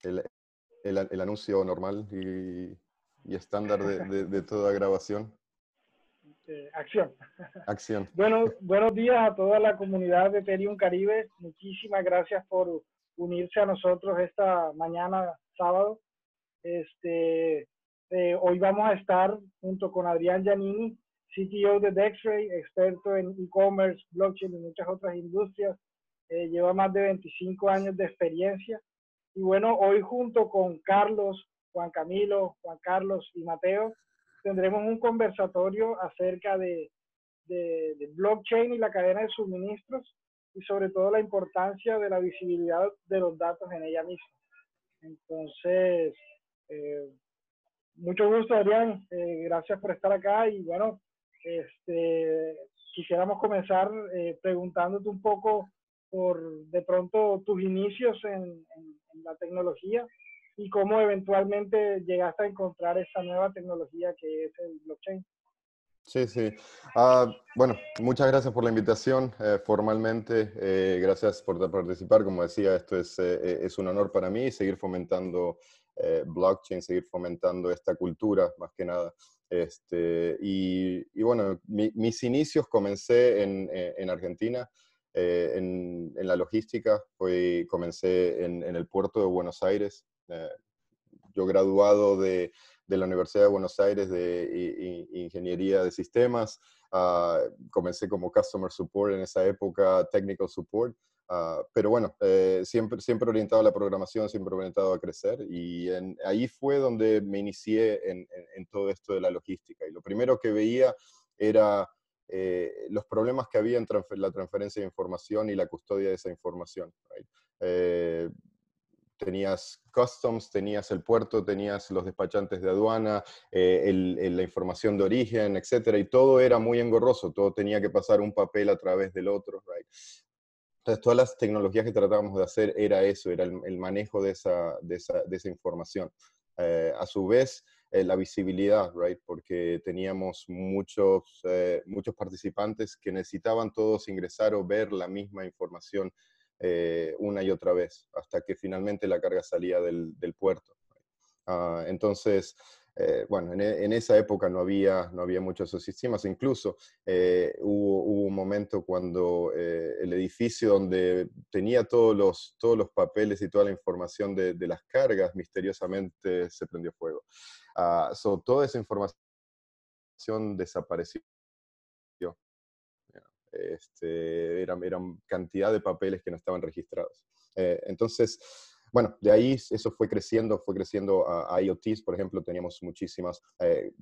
el, el anuncio normal y estándar de toda grabación. Acción. Acción. Bueno, buenos días a toda la comunidad de Ethereum Caribe. Muchísimas gracias por unirse a nosotros esta mañana sábado. Hoy vamos a estar junto con Adrián Giannini, CTO de Dexray, experto en e-commerce, blockchain y muchas otras industrias. Lleva más de 25 años de experiencia. Y bueno, hoy junto con Carlos, Juan Camilo, Juan Carlos y Mateo, tendremos un conversatorio acerca de blockchain y la cadena de suministros y sobre todo la importancia de la visibilidad de los datos en ella misma. Entonces, mucho gusto, Adrián. Gracias por estar acá y bueno, quisiéramos comenzar preguntándote un poco por de pronto tus inicios en la tecnología y cómo eventualmente llegaste a encontrar esta nueva tecnología que es el blockchain. Sí, sí. Bueno, muchas gracias por la invitación formalmente. Gracias por participar. Como decía, esto es un honor para mí seguir fomentando blockchain, seguir fomentando esta cultura, más que nada. Y bueno, mis inicios comencé en Argentina, en la logística. Comencé en el puerto de Buenos Aires. Yo graduado de la Universidad de Buenos Aires de Ingeniería de Sistemas. Comencé como Customer Support en esa época, Technical Support. Pero bueno, siempre orientado a la programación, siempre orientado a crecer. Y ahí fue donde me inicié en todo esto de la logística. Y lo primero que veía era los problemas que había en la transferencia de información y la custodia de esa información. Right? Tenías customs, tenías el puerto, tenías los despachantes de aduana, la información de origen, etcétera, y todo era muy engorroso, todo tenía que pasar un papel a través del otro, right? Entonces, todas las tecnologías que tratábamos de hacer era eso, era el manejo de esa información. A su vez, la visibilidad, right? Porque teníamos muchos participantes que necesitaban todos ingresar o ver la misma información una y otra vez, hasta que finalmente la carga salía del puerto. Entonces, bueno, en esa época no había muchos esos sistemas. Incluso hubo un momento cuando el edificio donde tenía todos los papeles y toda la información de las cargas, misteriosamente se prendió fuego. Toda esa información desapareció. Eran cantidad de papeles que no estaban registrados. Entonces, bueno, de ahí eso fue creciendo a IoTs, por ejemplo, teníamos muchísimos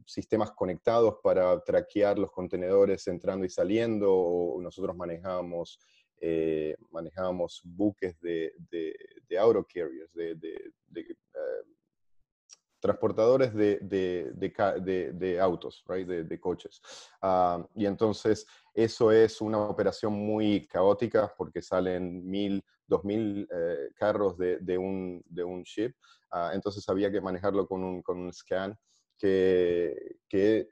sistemas conectados para traquear los contenedores entrando y saliendo, o nosotros manejábamos buques de auto carriers, transportadores de autos, right? de coches. Y entonces eso es una operación muy caótica porque salen 1,000, 2,000 carros de un ship. Entonces había que manejarlo con un scan que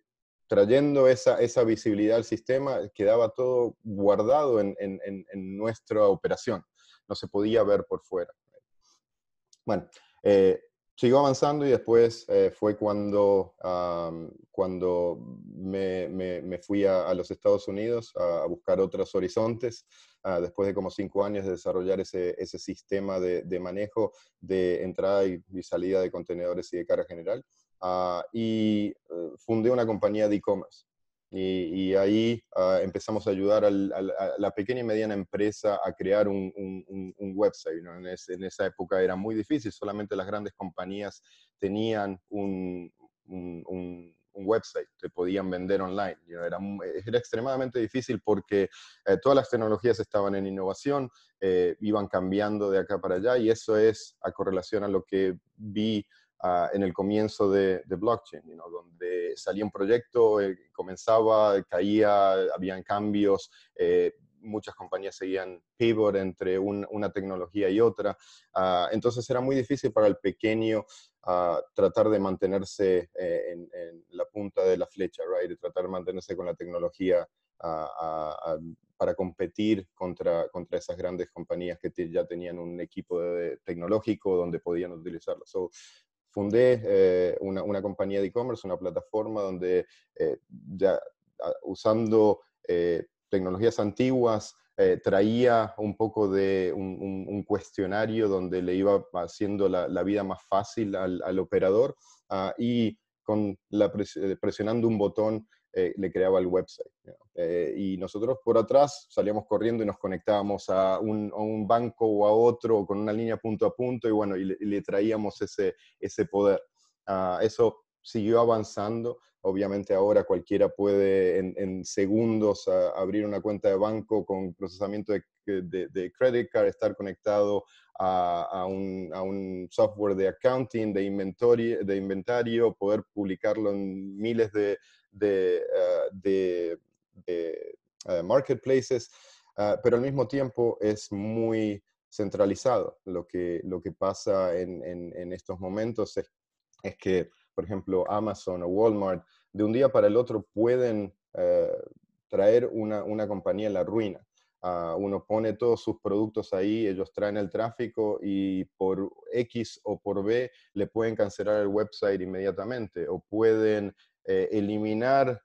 trayendo esa visibilidad al sistema, quedaba todo guardado en nuestra operación. No se podía ver por fuera. Bueno, siguió avanzando y después fue cuando me fui a los Estados Unidos a buscar otros horizontes, después de como 5 años de desarrollar ese sistema de manejo de entrada y salida de contenedores y de carga general. Y fundé una compañía de e-commerce. Y ahí empezamos a ayudar a la pequeña y mediana empresa a crear un website, ¿no? En esa época era muy difícil, solamente las grandes compañías tenían un website, te podían vender online. Era extremadamente difícil porque todas las tecnologías estaban en innovación, iban cambiando de acá para allá, y eso es a correlación a lo que vi en el comienzo de blockchain, donde salía un proyecto, comenzaba, caía, habían cambios, muchas compañías seguían pivot entre una tecnología y otra. Entonces era muy difícil para el pequeño tratar de mantenerse en la punta de la flecha, right? Y tratar de mantenerse con la tecnología para competir contra esas grandes compañías que ya tenían un equipo tecnológico donde podían utilizarlo. So, fundé una compañía de e-commerce, una plataforma donde ya usando tecnologías antiguas, traía un poco de un cuestionario donde le iba haciendo la vida más fácil al operador, y presionando un botón le creaba el website. Y nosotros por atrás salíamos corriendo y nos conectábamos a un banco o a otro con una línea punto a punto, y bueno, y le traíamos ese poder. Eso siguió avanzando. Obviamente ahora cualquiera puede en segundos abrir una cuenta de banco con procesamiento de credit card, estar conectado a un software de accounting, de inventario, poder publicarlo en miles de marketplaces, pero al mismo tiempo es muy centralizado. Lo que pasa en estos momentos es que, por ejemplo, Amazon o Walmart, de un día para el otro pueden traer una compañía en la ruina. Uno pone todos sus productos ahí, ellos traen el tráfico y por X o por B le pueden cancelar el website inmediatamente, o pueden eliminar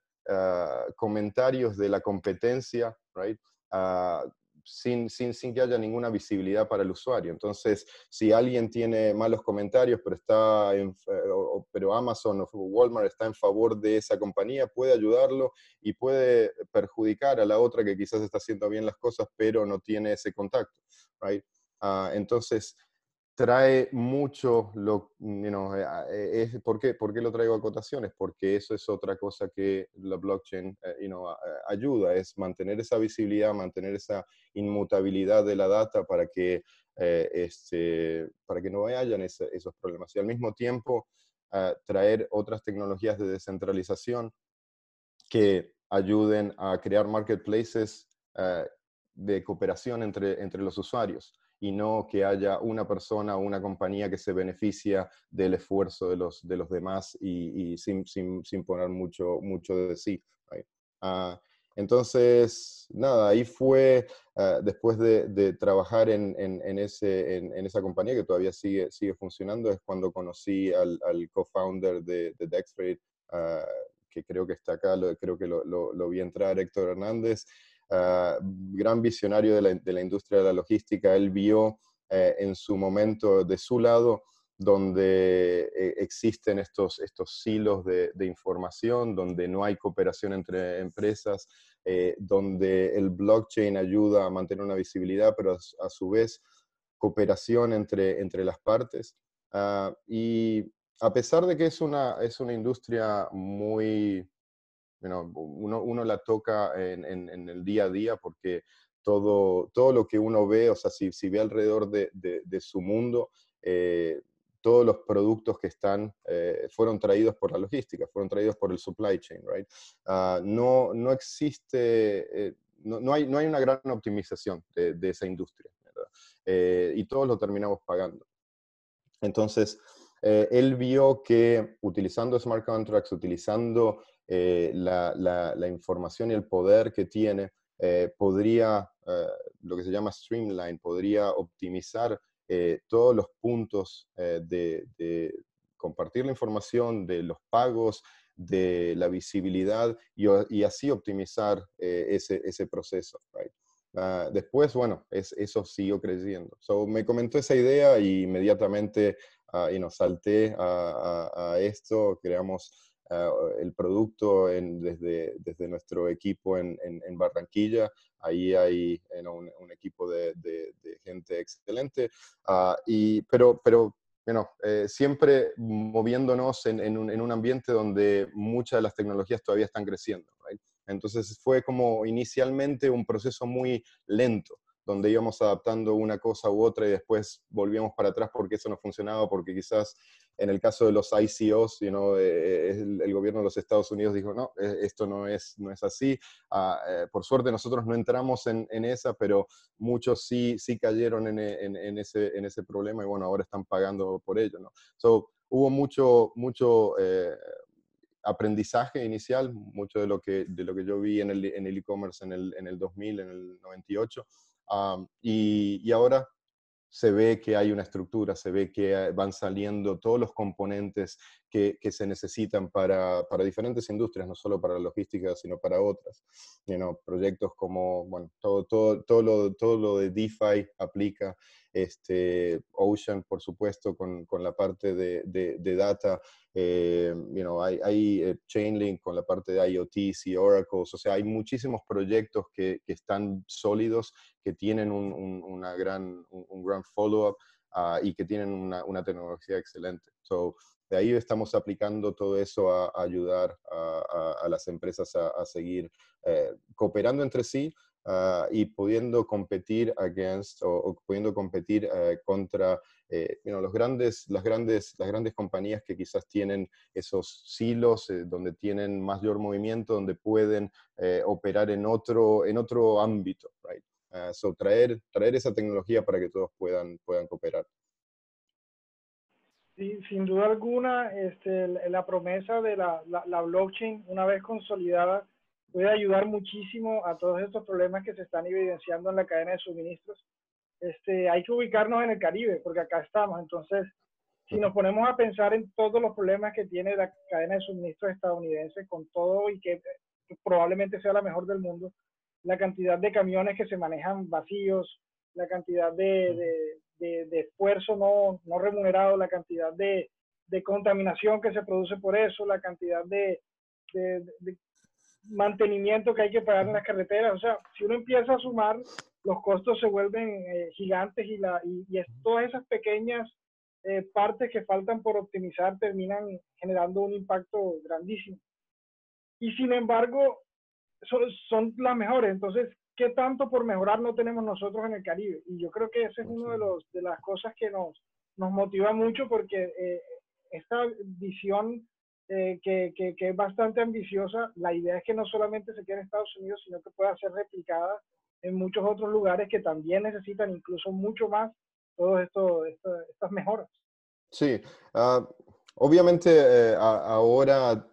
comentarios de la competencia, right? Uh, sin que haya ninguna visibilidad para el usuario. Entonces, si alguien tiene malos comentarios, pero Amazon o Walmart está en favor de esa compañía, puede ayudarlo y puede perjudicar a la otra que quizás está haciendo bien las cosas, pero no tiene ese contacto, right? Entonces, trae mucho, ¿por qué lo traigo a cotaciones? Porque eso es otra cosa que la blockchain ayuda, es mantener esa visibilidad, mantener esa inmutabilidad de la data para que no hayan esos problemas. Y al mismo tiempo, traer otras tecnologías de descentralización que ayuden a crear marketplaces de cooperación entre los usuarios, y no que haya una persona o una compañía que se beneficia del esfuerzo de los demás y sin poner mucho de sí. Right? Entonces, nada, ahí fue, después de trabajar en esa compañía que todavía sigue funcionando, es cuando conocí al co-founder de Dextrade, que creo que está acá, creo que lo vi entrar, Héctor Hernández, gran visionario de la industria de la logística. Él vio en su momento de su lado donde existen estos silos de información, donde no hay cooperación entre empresas, donde el blockchain ayuda a mantener una visibilidad, pero a su vez cooperación entre las partes. Y a pesar de que es una industria muy, uno la toca en el día a día, porque todo lo que uno ve, o sea, si ve alrededor de su mundo, todos los productos que fueron traídos por la logística, fueron traídos por el supply chain, right? No existe, no hay una gran optimización de esa industria, ¿verdad? Y todos lo terminamos pagando. Entonces, él vio que utilizando smart contracts, utilizando la información y el poder que tiene, podría, lo que se llama streamline, podría optimizar todos los puntos de compartir la información, de los pagos, de la visibilidad, y así optimizar ese proceso. Right? Después, bueno, eso siguió creciendo. So, me comentó esa idea y inmediatamente salté a esto. Creamos el producto desde nuestro equipo en Barranquilla. Ahí hay un equipo de gente excelente, pero siempre moviéndonos en un ambiente donde muchas de las tecnologías todavía están creciendo, right? Entonces fue como inicialmente un proceso muy lento, donde íbamos adaptando una cosa u otra y después volvíamos para atrás porque eso no funcionaba, porque quizás en el caso de los ICOs, el gobierno de los Estados Unidos dijo, no, esto no es así. Por suerte nosotros no entramos en esa, pero muchos sí cayeron en ese problema, y bueno, ahora están pagando por ello, ¿no? So, hubo mucho aprendizaje inicial, mucho de lo que yo vi en el e-commerce en el 2000, en el 98, y ahora se ve que hay una estructura, se ve que van saliendo todos los componentes que se necesitan para diferentes industrias, no solo para la logística, sino para otras. Proyectos como, bueno, todo lo de DeFi aplica, Ocean, por supuesto, con la parte de data, hay Chainlink con la parte de IoTs y Oracles, o sea, hay muchísimos proyectos que están sólidos, que tienen un gran follow-up, y que tienen una tecnología excelente. So, de ahí estamos aplicando todo eso a ayudar a las empresas a seguir cooperando entre sí, y pudiendo competir o pudiendo competir contra las grandes compañías que quizás tienen esos silos donde tienen mayor movimiento, donde pueden operar en otro ámbito, right? So traer esa tecnología para que todos puedan cooperar. Sí, sin duda alguna, la promesa de la blockchain, una vez consolidada, puede ayudar muchísimo a todos estos problemas que se están evidenciando en la cadena de suministros. Hay que ubicarnos en el Caribe, porque acá estamos. Entonces, si nos ponemos a pensar en todos los problemas que tiene la cadena de suministros estadounidense, con todo y que probablemente sea la mejor del mundo, la cantidad de camiones que se manejan vacíos, la cantidad de esfuerzo no remunerado, la cantidad de contaminación que se produce por eso, la cantidad de mantenimiento que hay que pagar en las carreteras. O sea, si uno empieza a sumar, los costos se vuelven gigantes, y todas esas pequeñas partes que faltan por optimizar terminan generando un impacto grandísimo. Y sin embargo, son las mejores. Entonces, ¿qué tanto por mejorar no tenemos nosotros en el Caribe? Y yo creo que ese es uno de las cosas que nos motiva mucho, porque esta visión que es bastante ambiciosa, la idea es que no solamente se quede en Estados Unidos, sino que pueda ser replicada en muchos otros lugares que también necesitan incluso mucho más todas estas mejoras. Sí, obviamente ahora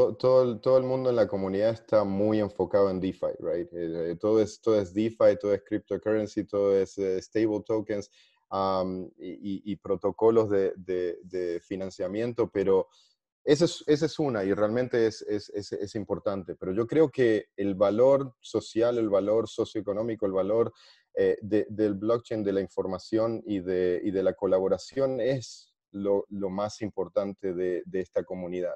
todo el mundo en la comunidad está muy enfocado en DeFi, right? Todo es DeFi, todo es cryptocurrency, todo es stable tokens, y protocolos de financiamiento, pero esa es una, y realmente es importante. Pero yo creo que el valor social, el valor socioeconómico, el valor del blockchain, de la información y de la colaboración es lo más importante de esta comunidad.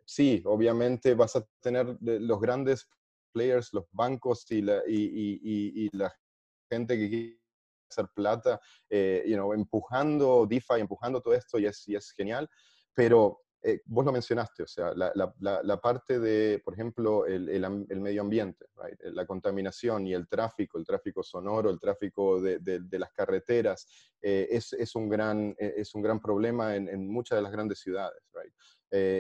Sí, obviamente vas a tener los grandes players, los bancos y la gente que quiere hacer plata, empujando DeFi, empujando todo esto, y es genial, pero vos lo mencionaste, o sea, la parte de, por ejemplo, el medio ambiente, right? La contaminación y el tráfico sonoro, el tráfico de las carreteras, es un gran problema en muchas de las grandes ciudades, right?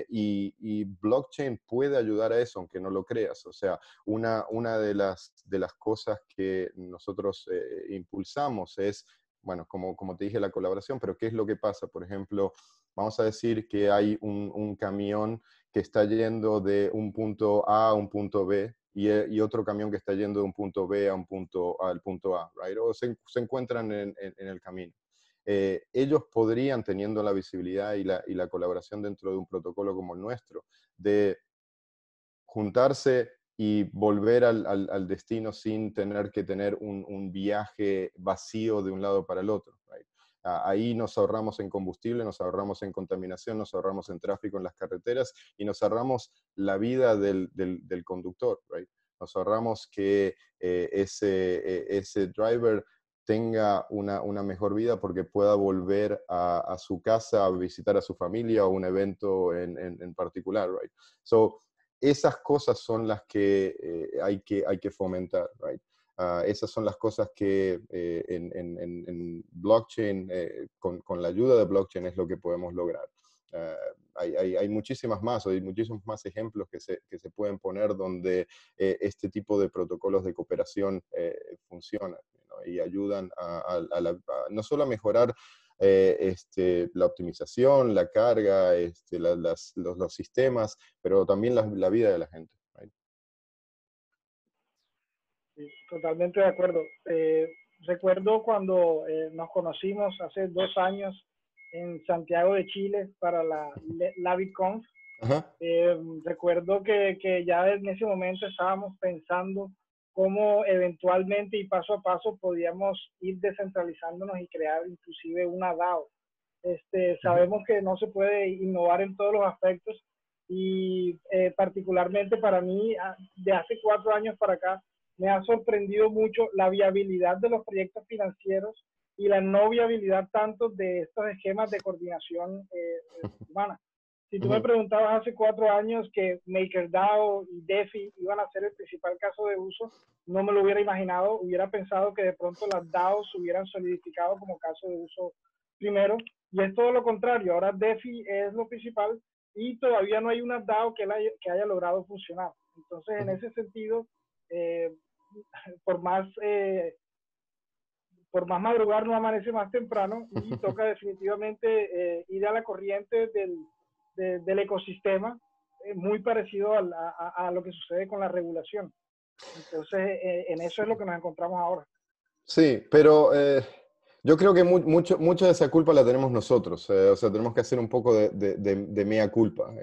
Y blockchain puede ayudar a eso, aunque no lo creas. O sea, una de las cosas que nosotros impulsamos es, bueno, como te dije, la colaboración, pero ¿qué es lo que pasa? Por ejemplo, vamos a decir que hay un camión que está yendo de un punto A a un punto B, y otro camión que está yendo de un punto B al punto A, right? O se encuentran en el camino. Ellos podrían, teniendo la visibilidad y la colaboración dentro de un protocolo como el nuestro, de juntarse y volver al destino sin tener que tener un viaje vacío de un lado para el otro, right? Ahí nos ahorramos en combustible, nos ahorramos en contaminación, nos ahorramos en tráfico en las carreteras, y nos ahorramos la vida del conductor, right? Nos ahorramos que ese driver tenga una mejor vida, porque pueda volver a su casa a visitar a su familia o un evento en particular, right? So, esas cosas son las que hay que fomentar, right? Esas son las cosas que en blockchain, con la ayuda de blockchain, es lo que podemos lograr. Hay muchísimas más, hay muchísimos más ejemplos que se pueden poner donde este tipo de protocolos de cooperación funcionan, ¿no? Y ayudan no solo a mejorar la optimización, la carga, los sistemas, pero también la vida de la gente. Right? Sí, totalmente de acuerdo. Recuerdo cuando nos conocimos hace 2 años en Santiago de Chile para la VidConf. Recuerdo que ya en ese momento estábamos pensando cómo eventualmente y paso a paso podíamos ir descentralizándonos y crear inclusive una DAO. Sabemos que no se puede innovar en todos los aspectos y particularmente para mí, de hace 4 años para acá, me ha sorprendido mucho la viabilidad de los proyectos financieros y la no viabilidad tanto de estos esquemas de coordinación humana. Si tú me preguntabas hace 4 años que MakerDAO y DeFi iban a ser el principal caso de uso, no me lo hubiera imaginado. Hubiera pensado que de pronto las DAOs se hubieran solidificado como caso de uso primero. Y es todo lo contrario. Ahora DeFi es lo principal y todavía no hay una DAO que haya logrado funcionar. Entonces, en ese sentido, por más madrugar no amanece más temprano y toca definitivamente ir a la corriente del ecosistema, muy parecido a lo que sucede con la regulación. Entonces, en eso es lo que nos encontramos ahora. Sí, pero yo creo que mucha de esa culpa la tenemos nosotros. O sea, tenemos que hacer un poco de mea culpa.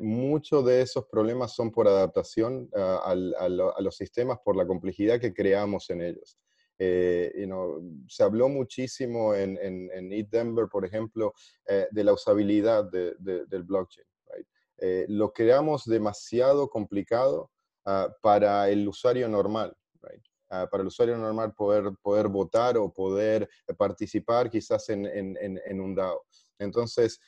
Muchos de esos problemas son por adaptación a los sistemas, por la complejidad que creamos en ellos. Se habló muchísimo en ETH por ejemplo, de la usabilidad del blockchain. Right? Lo creamos demasiado complicado para el usuario normal. Right? Para el usuario normal poder votar o poder participar quizás en un DAO. Entonces,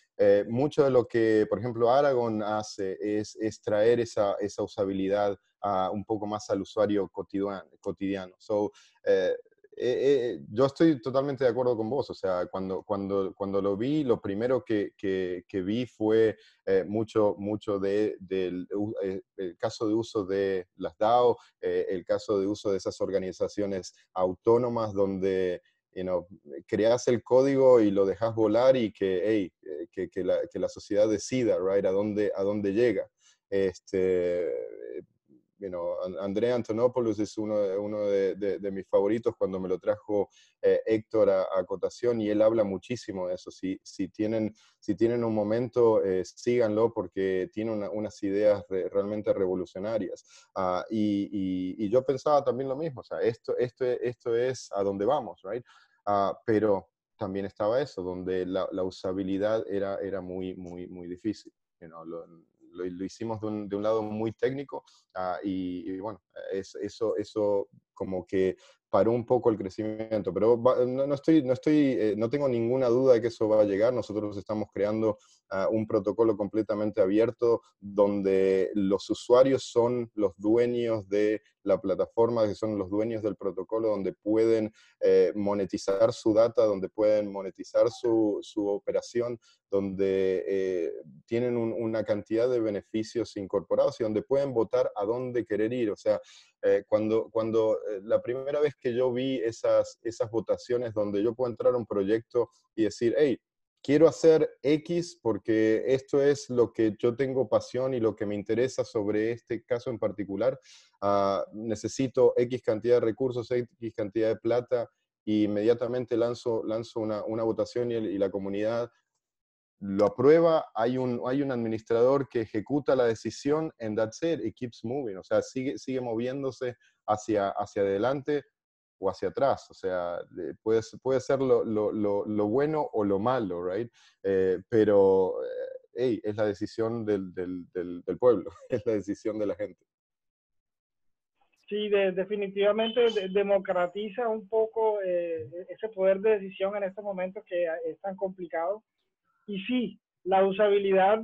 mucho de lo que, por ejemplo, Aragon hace es traer esa usabilidad un poco más al usuario cotidiano. Yo estoy totalmente de acuerdo con vos. O sea, cuando lo vi, lo primero que vi fue mucho del el caso de uso de las DAO, el caso de uso de esas organizaciones autónomas donde creas el código y lo dejas volar y que la sociedad decida, right, a dónde llega. Andrea Antonopoulos es uno de mis favoritos cuando me lo trajo Héctor a cotación, y él habla muchísimo de eso. Si tienen un momento, síganlo porque tiene unas ideas realmente revolucionarias. Y yo pensaba también lo mismo. O sea, esto es a donde vamos, right? Pero también estaba eso, donde la usabilidad era muy, muy, muy difícil. Lo hicimos de un lado muy técnico, y bueno, eso como que paró un poco el crecimiento, pero no tengo ninguna duda de que eso va a llegar. Nosotros estamos creando un protocolo completamente abierto donde los usuarios son los dueños de la plataforma, que son los dueños del protocolo, donde pueden monetizar su data, donde pueden monetizar su operación, donde tienen una cantidad de beneficios incorporados y donde pueden votar a dónde querer ir. O sea, cuando la primera vez que yo vi esas votaciones donde yo puedo entrar a un proyecto y decir, hey, quiero hacer X porque esto es lo que yo tengo pasión y lo que me interesa sobre este caso en particular, necesito X cantidad de recursos, X cantidad de plata, y inmediatamente lanzo una votación y la comunidad lo aprueba. Hay un administrador que ejecuta la decisión, and that's it, it keeps moving. O sea, sigue moviéndose hacia adelante o hacia atrás. O sea, puede ser lo bueno o lo malo, right? Pero hey, es la decisión del pueblo, es la decisión de la gente. Sí, definitivamente democratiza un poco ese poder de decisión en estos momentos que es tan complicado. Y sí, la usabilidad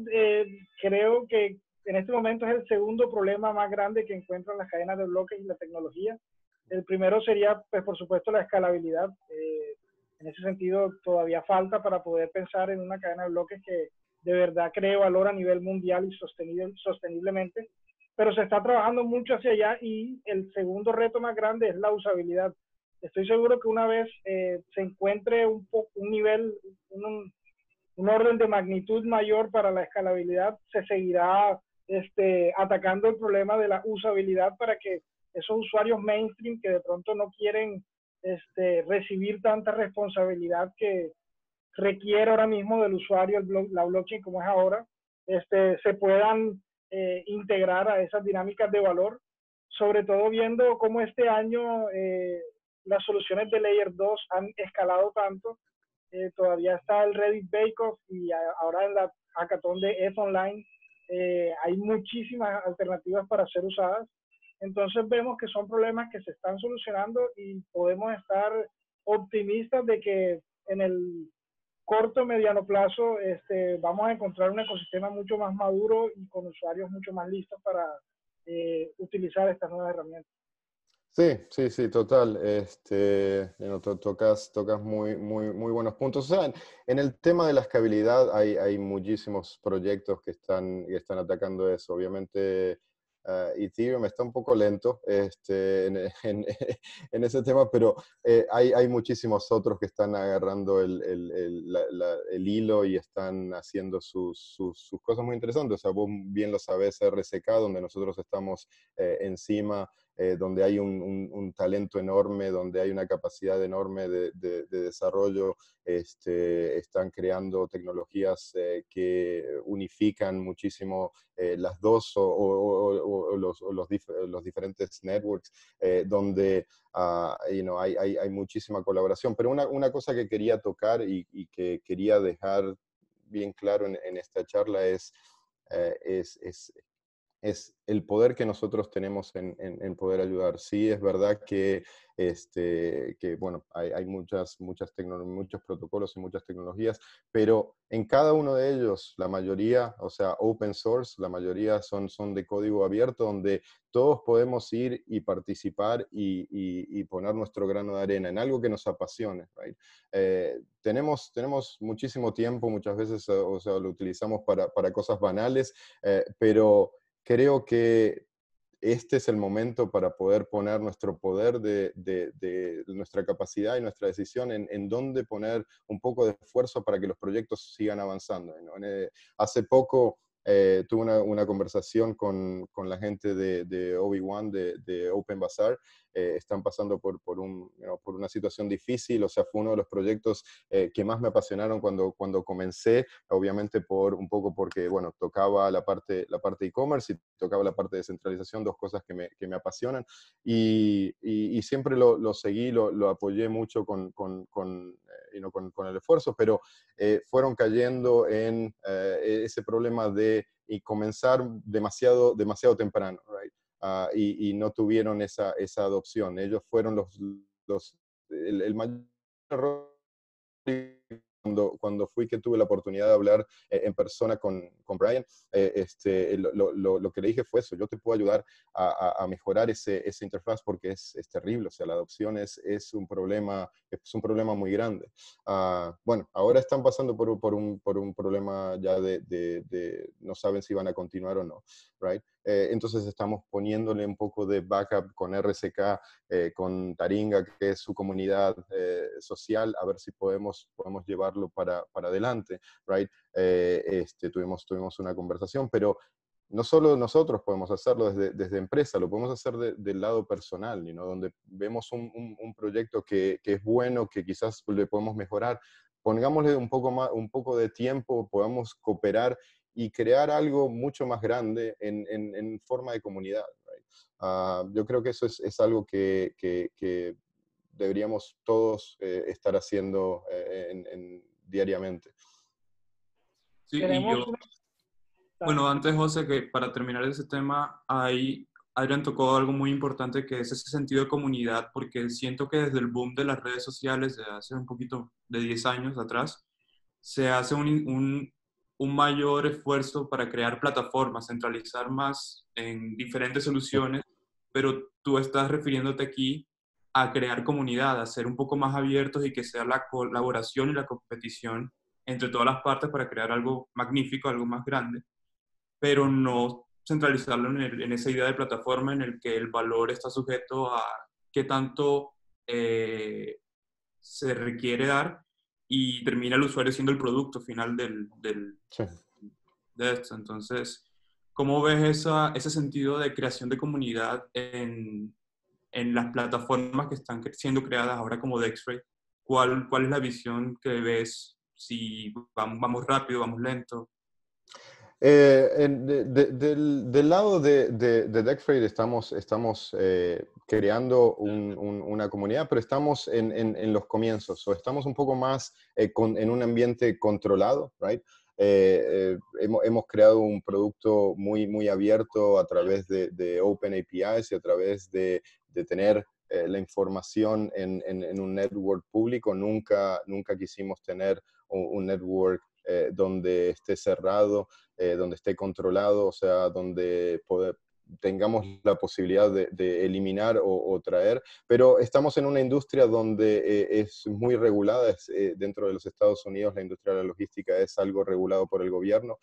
creo que en este momento es el segundo problema más grande que encuentran las cadenas de bloques y la tecnología. El primero sería, pues, por supuesto, la escalabilidad. En ese sentido, todavía falta para poder pensar en una cadena de bloques que de verdad cree valor a nivel mundial y sosteniblemente. Pero se está trabajando mucho hacia allá, y el segundo reto más grande es la usabilidad. estoy seguro que una vez se encuentre un nivel, un orden de magnitud mayor para la escalabilidad, se seguirá atacando el problema de la usabilidad para que esos usuarios mainstream que de pronto no quieren recibir tanta responsabilidad que requiere ahora mismo del usuario la blockchain como es ahora, se puedan integrar a esas dinámicas de valor, sobre todo viendo cómo este año las soluciones de Layer 2 han escalado tanto. Todavía está el Reddit Bake Off y ahora en la hackathon de ETH Online hay muchísimas alternativas para ser usadas. Entonces vemos que son problemas que se están solucionando y podemos estar optimistas de que en el corto mediano plazo vamos a encontrar un ecosistema mucho más maduro y con usuarios mucho más listos para utilizar estas nuevas herramientas. Sí, sí, sí, total. Tocas muy buenos puntos. O sea, en el tema de la escalabilidad hay muchísimos proyectos que están atacando eso. Obviamente, Ethereum está un poco lento en ese tema, pero hay muchísimos otros que están agarrando el hilo y están haciendo sus cosas muy interesantes. O sea, vos bien lo sabés, RSK, donde nosotros estamos encima, donde hay un talento enorme, donde hay una capacidad enorme de desarrollo. Están creando tecnologías que unifican muchísimo las dos o los diferentes networks, donde hay muchísima colaboración. Pero una cosa que quería tocar y que quería dejar bien claro en esta charla es el poder que nosotros tenemos en poder ayudar. Sí, es verdad que bueno, hay muchos protocolos y muchas tecnologías, pero en cada uno de ellos, la mayoría, o sea, open source, la mayoría son de código abierto, donde todos podemos ir y participar y poner nuestro grano de arena en algo que nos apasione. Right? Tenemos muchísimo tiempo, muchas veces, o sea, lo utilizamos para cosas banales, pero creo que este es el momento para poder poner nuestro poder de nuestra capacidad y nuestra decisión en dónde poner un poco de esfuerzo para que los proyectos sigan avanzando, ¿no? Hace poco tuve una conversación con la gente de Obi-Wan, de Open Bazaar. Están pasando por una situación difícil. O sea, fue uno de los proyectos que más me apasionaron cuando comencé, obviamente un poco porque, bueno, tocaba la parte e-commerce y tocaba la parte de descentralización, dos cosas que me apasionan, y siempre lo seguí, lo apoyé mucho con el esfuerzo, pero fueron cayendo en ese problema de comenzar demasiado temprano, right? Y no tuvieron esa adopción. Ellos fueron el mayor error cuando fui, que tuve la oportunidad de hablar en persona con Brian. Lo que le dije fue eso: yo te puedo ayudar a mejorar ese interfaz porque es terrible. O sea, la adopción es un problema muy grande. Bueno, ahora están pasando por un problema ya de no saben si van a continuar o no, right? Entonces estamos poniéndole un poco de backup con RSK, con Taringa, que es su comunidad social, a ver si podemos llevarlo para adelante, right? Tuvimos una conversación, pero no solo nosotros podemos hacerlo desde empresa, lo podemos hacer del lado personal, donde vemos un proyecto que es bueno, que quizás le podemos mejorar, pongámosle un poco de tiempo, podamos cooperar y crear algo mucho más grande en forma de comunidad. Right? Yo creo que eso es algo que deberíamos todos estar haciendo diariamente. Sí, y Tenemos yo, una... bueno, antes, José, que para terminar ese tema, Adrián tocó algo muy importante, que es ese sentido de comunidad, porque siento que desde el boom de las redes sociales, de hace un poquito de 10 años atrás, se hace un mayor esfuerzo para crear plataformas, centralizar más en diferentes soluciones, pero tú estás refiriéndote aquí a crear comunidad, a ser un poco más abiertos y que sea la colaboración y la competición entre todas las partes para crear algo magnífico, algo más grande, pero no centralizarlo en esa idea de plataforma en el que el valor está sujeto a qué tanto se requiere dar y termina el usuario siendo el producto final Sí. de esto. Entonces, ¿cómo ves ese sentido de creación de comunidad en las plataformas que están siendo creadas ahora como Dexray? ¿Cuál es la visión que ves? Si vamos rápido, vamos lento. Del lado de Dexray estamos creando una comunidad, pero estamos en los comienzos, o estamos un poco más en un ambiente controlado, right? Hemos creado un producto muy abierto a través de Open APIs y a través de tener la información en un network público. Nunca quisimos tener un network donde esté cerrado, donde esté controlado, o sea, donde tengamos la posibilidad de eliminar o traer, pero estamos en una industria donde es muy regulada, dentro de los Estados Unidos la industria de la logística es algo regulado por el gobierno,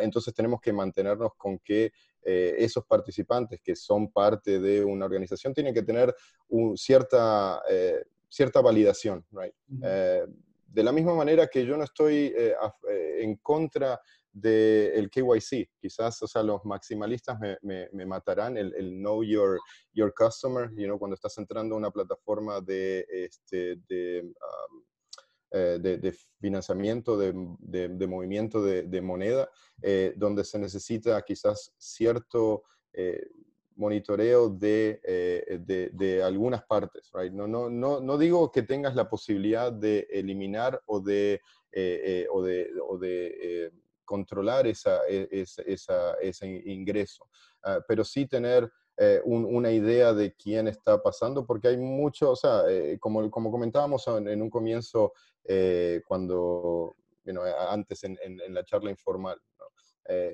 entonces tenemos que mantenernos con que esos participantes que son parte de una organización tienen que tener cierta validación, right? De la misma manera que yo no estoy en contra del KYC, quizás, o sea, los maximalistas me matarán, el Know Your Customer, cuando estás entrando a una plataforma de financiamiento, de movimiento de moneda, donde se necesita quizás cierto monitoreo de algunas partes, right? No digo que tengas la posibilidad de eliminar o de controlar ese ingreso, pero sí tener una idea de quién está pasando, porque hay mucho, o sea, como comentábamos en un comienzo, cuando, antes en la charla informal, ¿no?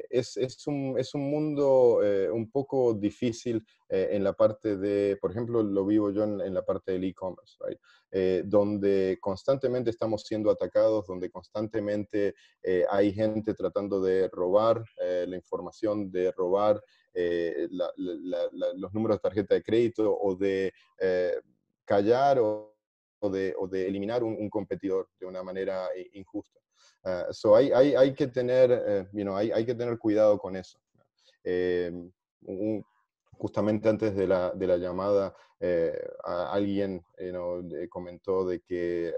Es un mundo un poco difícil en la parte de, por ejemplo, lo vivo yo en la parte del e-commerce, right? Donde constantemente estamos siendo atacados, donde constantemente hay gente tratando de robar la información, de robar los números de tarjeta de crédito o de callar o de eliminar un competidor de una manera injusta. So hay que tener, hay que tener cuidado con eso. Eh, Justamente antes de la llamada, alguien comentó de que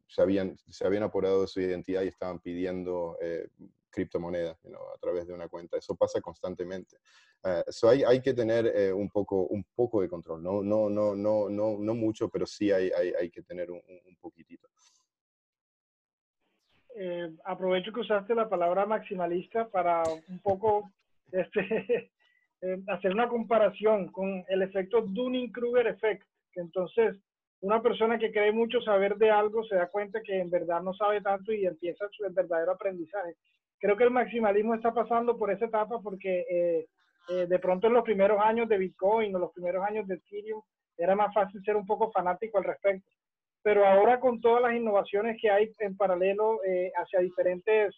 se habían apurado de su identidad y estaban pidiendo criptomonedas a través de una cuenta. Eso pasa constantemente. So hay que tener un poco de control. No mucho, pero sí hay que tener un poquitito. Aprovecho que usaste la palabra maximalista para un poco hacer una comparación con el efecto Dunning-Kruger effect, que entonces una persona que cree mucho saber de algo se da cuenta que en verdad no sabe tanto y empieza su verdadero aprendizaje. Creo que el maximalismo está pasando por esa etapa porque de pronto en los primeros años de Bitcoin o los primeros años de Ethereum era más fácil ser un poco fanático al respecto, pero ahora con todas las innovaciones que hay en paralelo hacia diferentes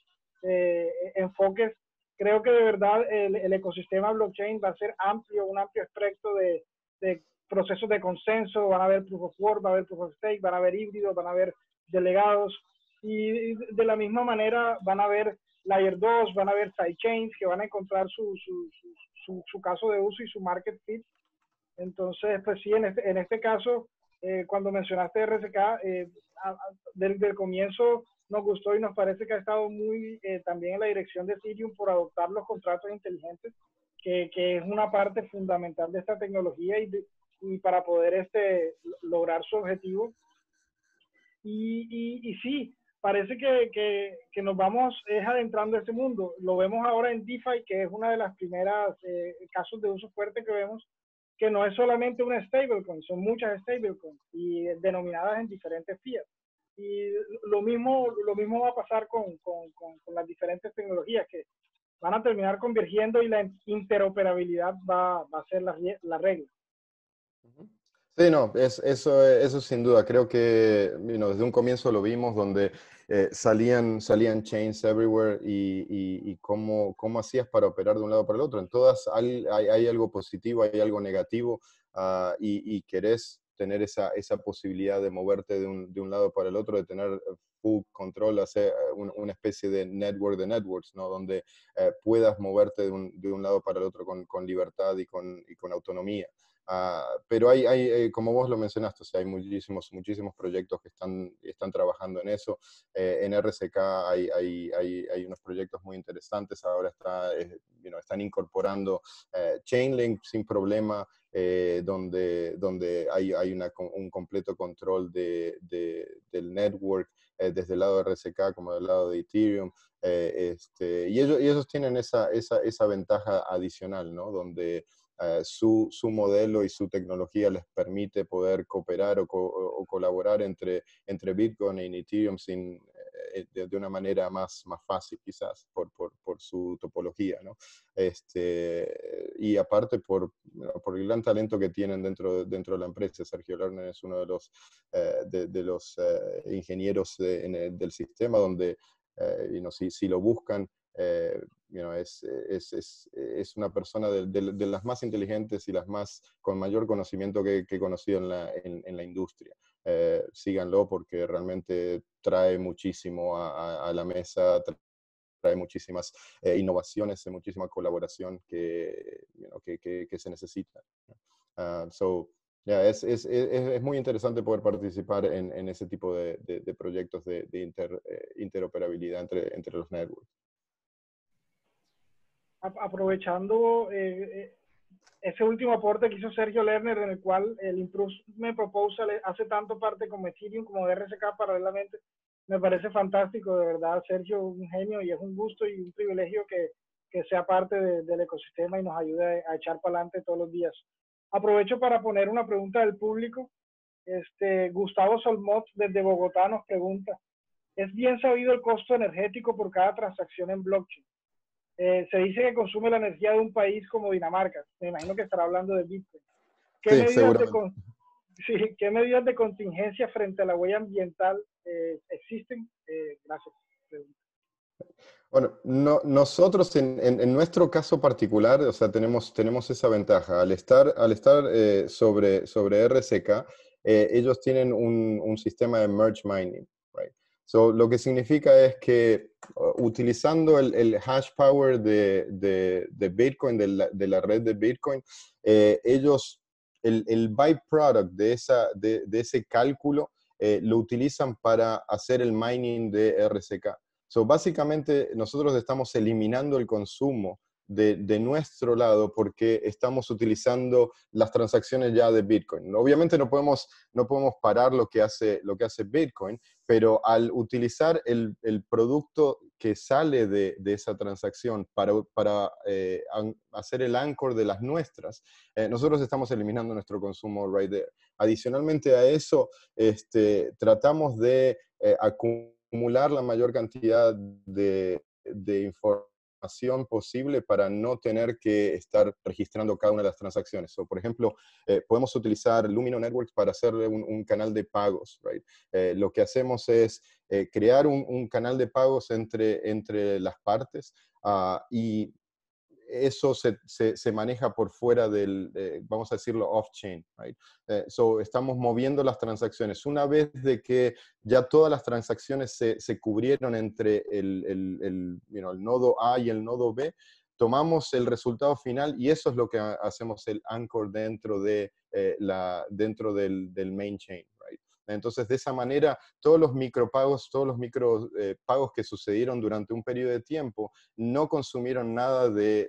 enfoques, creo que de verdad el ecosistema blockchain va a ser amplio, un amplio espectro de procesos de consenso, van a haber proof of work, va a haber proof of stake, van a haber híbridos, van a haber delegados, y de la misma manera van a haber layer 2, van a haber sidechains que van a encontrar su caso de uso y su market fit. Entonces, pues sí, en este caso, cuando mencionaste RSK, desde el comienzo nos gustó y nos parece que ha estado muy también en la dirección de Ethereum por adoptar los contratos inteligentes, que es una parte fundamental de esta tecnología y para poder lograr su objetivo. Y sí, parece que nos vamos adentrando a ese mundo. Lo vemos ahora en DeFi, que es una de las primeras casos de uso fuerte que vemos, que no es solamente una stablecoin, son muchas stablecoins y denominadas en diferentes fiat. Y lo mismo va a pasar con las diferentes tecnologías que van a terminar convergiendo y la interoperabilidad va a ser la regla. Sí, no, eso sin duda. Creo que desde un comienzo lo vimos donde salían chains everywhere y cómo hacías para operar de un lado para el otro. En todas hay algo positivo, hay algo negativo y querés tener esa posibilidad de moverte de un lado para el otro, de tener full control, hacer una especie de network de networks, ¿no? Donde puedas moverte de un lado para el otro con libertad y con autonomía. Pero como vos lo mencionaste, o sea, hay muchísimos proyectos que están trabajando en eso. En RSK hay unos proyectos muy interesantes. Ahora están incorporando Chainlink sin problema, donde hay un completo control del network, desde el lado de RSK como del lado de Ethereum. Y ellos tienen esa ventaja adicional, ¿no? Donde su modelo y su tecnología les permite poder cooperar o colaborar entre Bitcoin y Ethereum de una manera más fácil, quizás, por su topología, ¿no? Y aparte por el gran talento que tienen dentro de la empresa. Sergio Lerner es uno de los ingenieros del sistema, donde si lo buscan, es una persona de las más inteligentes y con mayor conocimiento que he conocido en la industria. Síganlo porque realmente trae muchísimo a la mesa, trae muchísimas innovaciones y muchísima colaboración que se necesita. Es muy interesante poder participar en ese tipo de proyectos de interoperabilidad entre los networks. Aprovechando ese último aporte que hizo Sergio Lerner, en el cual el Improvement Proposal hace tanto parte como Ethereum como de RSK paralelamente, me parece fantástico, de verdad. Sergio, un genio, y es un gusto y un privilegio que sea parte del ecosistema y nos ayude a echar para adelante todos los días. Aprovecho para poner una pregunta del público. Gustavo Solmot desde Bogotá nos pregunta: ¿es bien sabido el costo energético por cada transacción en blockchain? Se dice que consume la energía de un país como Dinamarca. Me imagino que estará hablando de Bitcoin. ¿Qué medidas de contingencia frente a la huella ambiental existen? Gracias. Bueno, nosotros en nuestro caso particular, o sea, tenemos esa ventaja. Al estar sobre RSK, ellos tienen un sistema de merge mining, right? So, lo que significa es que utilizando el hash power de Bitcoin, de la red de Bitcoin, ellos, el byproduct de ese cálculo, lo utilizan para hacer el mining de RSK. So, básicamente, nosotros estamos eliminando el consumo de nuestro lado porque estamos utilizando las transacciones ya de Bitcoin. Obviamente no podemos parar lo que hace Bitcoin, pero al utilizar el producto que sale de esa transacción para hacer el anchor de las nuestras, nosotros estamos eliminando nuestro consumo right there. Adicionalmente a eso, tratamos de acumular la mayor cantidad de información posible para no tener que estar registrando cada una de las transacciones. Por ejemplo, podemos utilizar Lumino Networks para hacer un canal de pagos, right? Lo que hacemos es crear un canal de pagos entre las partes, y eso se maneja por fuera vamos a decirlo, off-chain, right? Estamos moviendo las transacciones. Una vez de que ya todas las transacciones se cubrieron entre el nodo A y el nodo B, tomamos el resultado final y eso es lo que hacemos el anchor dentro del main chain, right? Entonces, de esa manera, todos los micropagos que sucedieron durante un periodo de tiempo no consumieron nada de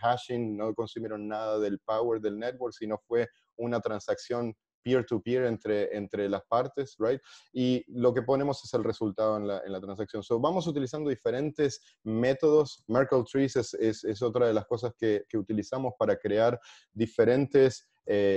hashing, no consumieron nada del power del network, sino fue una transacción peer-to-peer entre las partes, right? Y lo que ponemos es el resultado en la transacción. Vamos utilizando diferentes métodos. Merkle Trees es otra de las cosas que utilizamos para crear diferentes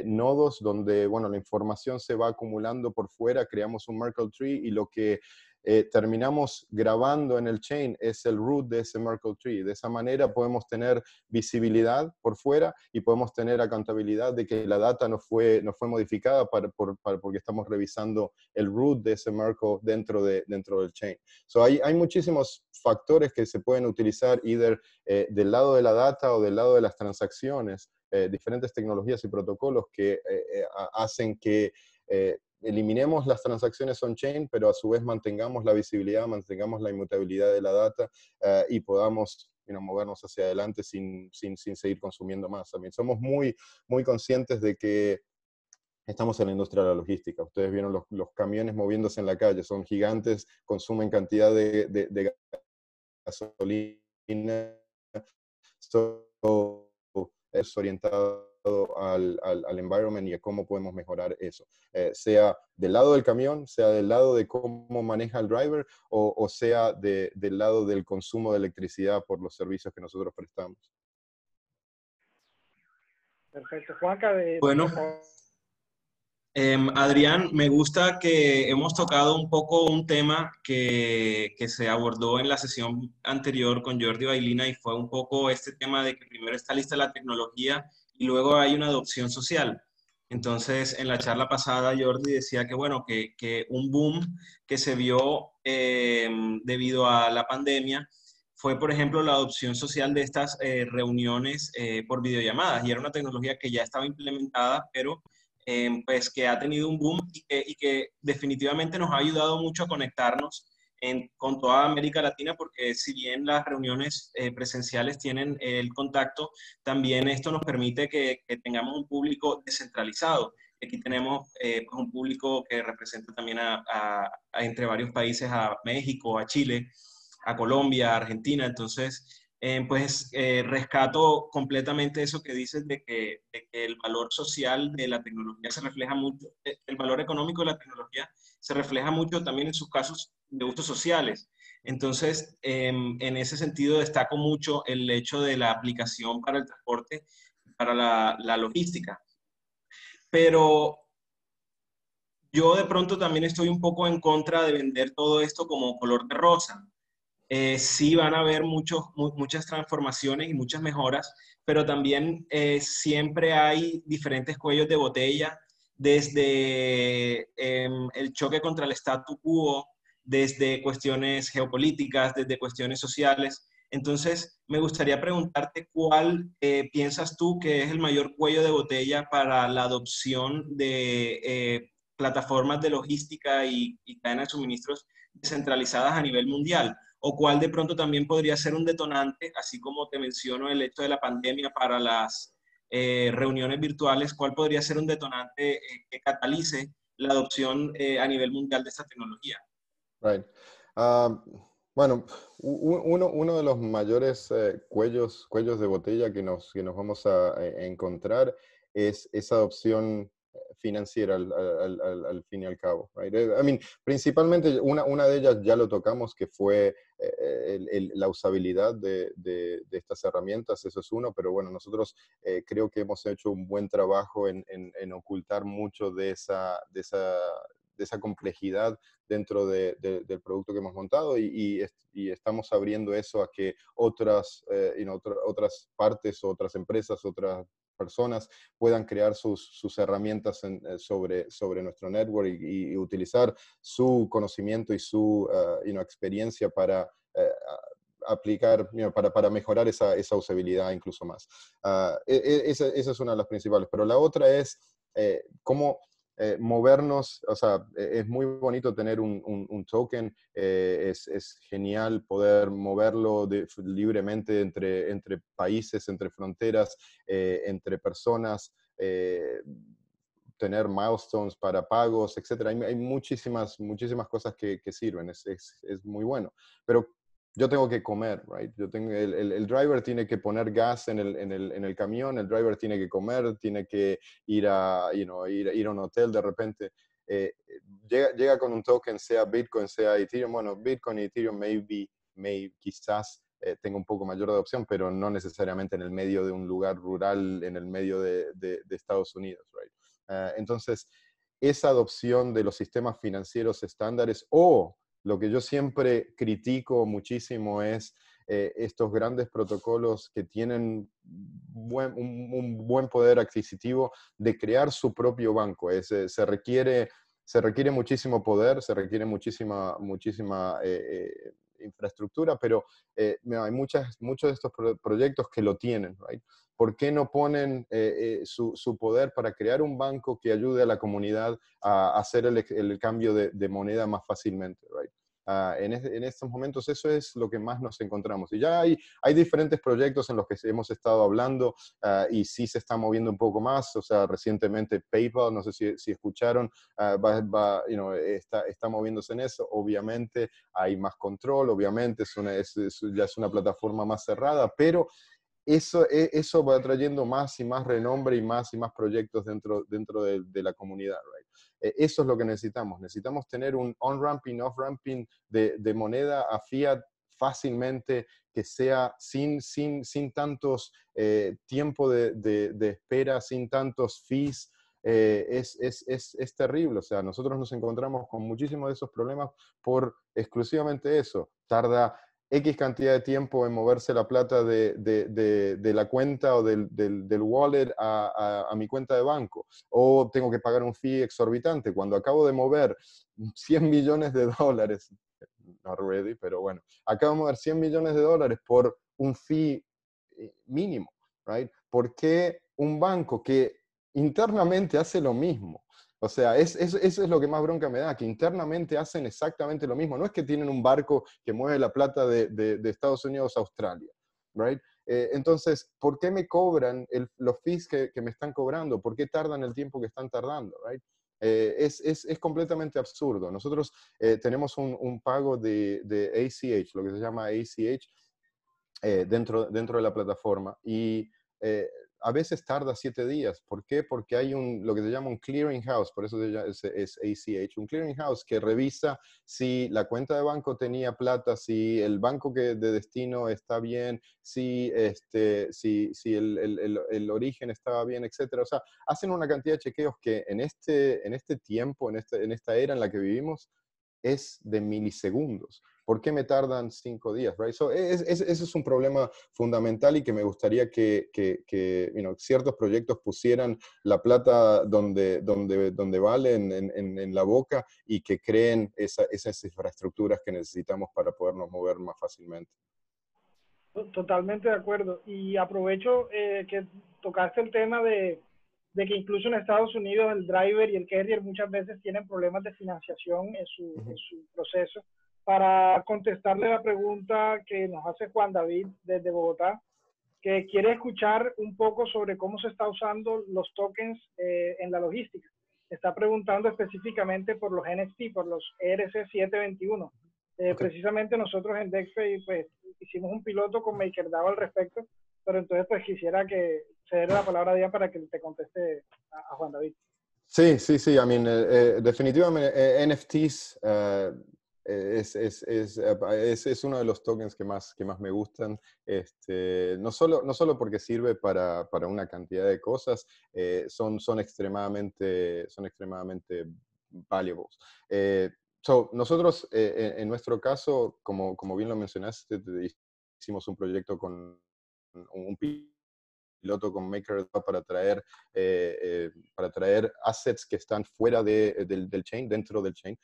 nodos donde, bueno, la información se va acumulando por fuera, creamos un Merkle Tree y lo que terminamos grabando en el chain es el root de ese Merkle tree. De esa manera podemos tener visibilidad por fuera y podemos tener accountabilidad de que la data no fue modificada porque estamos revisando el root de ese Merkle dentro del chain. So hay muchísimos factores que se pueden utilizar either del lado de la data o del lado de las transacciones, diferentes tecnologías y protocolos que hacen que eliminemos las transacciones on-chain, pero a su vez mantengamos la visibilidad, mantengamos la inmutabilidad de la data y podamos movernos hacia adelante sin seguir consumiendo más. También somos muy, muy conscientes de que estamos en la industria de la logística. Ustedes vieron los camiones moviéndose en la calle, son gigantes, consumen cantidad de gasolina, es orientado al environment y a cómo podemos mejorar eso. Sea del lado del camión, sea del lado de cómo maneja el driver, o sea del lado del consumo de electricidad por los servicios que nosotros prestamos. Perfecto. Juanca, Bueno, Adrián, me gusta que hemos tocado un poco un tema que se abordó en la sesión anterior con Jordi Bailina, y fue un poco este tema de que primero está lista la tecnología y luego hay una adopción social. Entonces, en la charla pasada, Jordi decía que, bueno, que un boom que se vio debido a la pandemia fue, por ejemplo, la adopción social de estas reuniones por videollamadas, y era una tecnología que ya estaba implementada, pero pues que ha tenido un boom y que definitivamente nos ha ayudado mucho a conectarnos con toda América Latina, porque si bien las reuniones presenciales tienen el contacto, también esto nos permite que tengamos un público descentralizado. Aquí tenemos pues un público que representa también entre varios países, a México, a Chile, a Colombia, a Argentina. Entonces, rescato completamente eso que dices de que el valor social de la tecnología se refleja mucho, el valor económico de la tecnología se refleja mucho también en sus casos de gustos sociales. Entonces, en ese sentido destaco mucho el hecho de la aplicación para el transporte, para la logística. Pero yo de pronto también estoy un poco en contra de vender todo esto como color de rosa. Sí van a haber muchas transformaciones y muchas mejoras, pero también siempre hay diferentes cuellos de botella, desde el choque contra el statu quo, desde cuestiones geopolíticas, desde cuestiones sociales. Entonces, me gustaría preguntarte cuál piensas tú que es el mayor cuello de botella para la adopción de plataformas de logística y cadenas de suministros descentralizadas a nivel mundial, o cuál de pronto también podría ser un detonante, así como te menciono el hecho de la pandemia para las reuniones virtuales, cuál podría ser un detonante que catalice la adopción a nivel mundial de esta tecnología. Right. Bueno, uno de los mayores cuellos de botella que nos vamos a encontrar es esa adopción financiera al fin y al cabo. Right? Principalmente una de ellas ya lo tocamos, que fue la usabilidad de estas herramientas, eso es uno, pero bueno, nosotros creo que hemos hecho un buen trabajo en ocultar mucho de esa complejidad dentro del producto que hemos montado y estamos abriendo eso a que otras partes, otras empresas, otras personas puedan crear sus herramientas sobre nuestro network y utilizar su conocimiento y su experiencia para aplicar, para mejorar esa usabilidad incluso más. Esa es una de las principales, pero la otra es cómo movernos. O sea, es muy bonito tener un token, es genial poder moverlo libremente entre países, entre fronteras, entre personas, tener milestones para pagos, etc. Hay muchísimas cosas que sirven, es muy bueno. Pero yo tengo que comer, right? El driver tiene que poner gas en el camión, el driver tiene que comer, tiene que ir a un hotel de repente. Llega con un token, sea Bitcoin, sea Ethereum. Bueno, Bitcoin y Ethereum quizás tenga un poco mayor adopción, pero no necesariamente en el medio de un lugar rural, en el medio de Estados Unidos, right? Entonces, esa adopción de los sistemas financieros estándares o lo que yo siempre critico muchísimo es estos grandes protocolos que tienen un buen poder adquisitivo de crear su propio banco. Se requiere muchísimo poder, se requiere muchísima infraestructura, pero hay muchos de estos proyectos que lo tienen, right? ¿Por qué no ponen su poder para crear un banco que ayude a la comunidad a hacer el cambio de moneda más fácilmente, right? En estos momentos eso es lo que más nos encontramos. Y ya hay diferentes proyectos en los que hemos estado hablando y sí se está moviendo un poco más. O sea, recientemente PayPal, no sé si escucharon, está moviéndose en eso. Obviamente hay más control, obviamente ya es una plataforma más cerrada, pero eso va trayendo más y más renombre y más proyectos dentro de la comunidad, right? Eso es lo que necesitamos. Necesitamos tener un on-ramping, off-ramping de moneda a fiat fácilmente, que sea sin tantos tiempo de espera, sin tantos fees. Es terrible. O sea, nosotros nos encontramos con muchísimos de esos problemas por exclusivamente eso. Tarda X cantidad de tiempo en moverse la plata de la cuenta o del wallet a mi cuenta de banco. O tengo que pagar un fee exorbitante. Cuando acabo de mover 100 millones de dólares, not really, pero bueno, acabo de mover 100 millones de dólares por un fee mínimo, right? ¿Por qué un banco que internamente hace lo mismo? O sea, eso es lo que más bronca me da, que internamente hacen exactamente lo mismo. No es que tienen un barco que mueve la plata de Estados Unidos a Australia, right? Entonces, ¿por qué me cobran los fees que me están cobrando? ¿Por qué tardan el tiempo que están tardando, right? Es completamente absurdo. Nosotros tenemos un pago de ACH, lo que se llama ACH, dentro de la plataforma, y a veces tarda 7 días. ¿Por qué? Porque hay lo que se llama un clearing house, por eso es ACH, un clearing house que revisa si la cuenta de banco tenía plata, si el banco de destino está bien, si el origen estaba bien, etcétera. O sea, hacen una cantidad de chequeos que en este tiempo, en esta era en la que vivimos, es de milisegundos. ¿Por qué me tardan 5 días? Right? So, ese es un problema fundamental y que me gustaría que ciertos proyectos pusieran la plata donde vale, en la boca, y que creen esas infraestructuras que necesitamos para podernos mover más fácilmente. Totalmente de acuerdo. Y aprovecho que tocaste el tema de que incluso en Estados Unidos el driver y el carrier muchas veces tienen problemas de financiación en su proceso. Para contestarle la pregunta que nos hace Juan David desde Bogotá, que quiere escuchar un poco sobre cómo se está usando los tokens en la logística. Está preguntando específicamente por los NFT, por los ERC-721. Okay. Precisamente nosotros en DexFi pues, hicimos un piloto con MakerDAO al respecto, pero entonces pues quisiera que ceder la palabra a Diana para que te conteste a Juan David. Sí. I mean, definitivamente NFTs es uno de los tokens que más me gustan. No solo porque sirve para una cantidad de cosas, son extremadamente valuables. Nosotros, en nuestro caso, como bien lo mencionaste, hicimos un proyecto con un piloto con MakerDAO para traer assets que están fuera del chain, dentro del chain,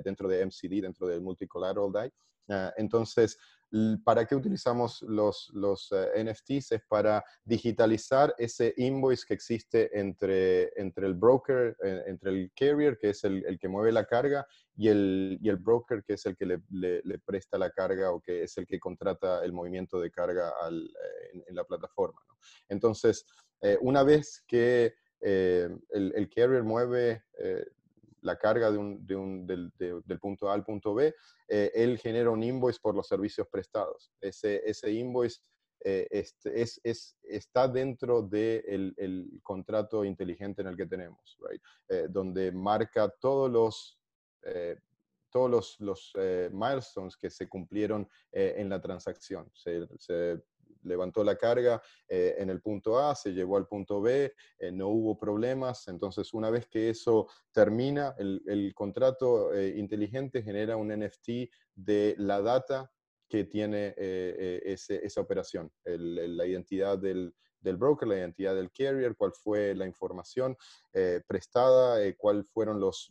dentro de MCD, dentro del Multi-Collateral DAI. Entonces, ¿para qué utilizamos los NFTs? Es para digitalizar ese invoice que existe entre el broker, entre el carrier, que es el que mueve la carga, y el broker, que es el que le presta la carga, o que es el que contrata el movimiento de carga en la plataforma, ¿no? Entonces, una vez que el carrier mueve la carga del punto A al punto B, él genera un invoice por los servicios prestados. Ese invoice está dentro del contrato inteligente en el que tenemos, right? Donde marca todos los milestones que se cumplieron en la transacción. levantó la carga en el punto A, se llevó al punto B, no hubo problemas. Entonces, una vez que eso termina, el contrato inteligente genera un NFT de la data que tiene esa operación, la identidad del broker, la identidad del carrier, cuál fue la información prestada, cuáles fueron los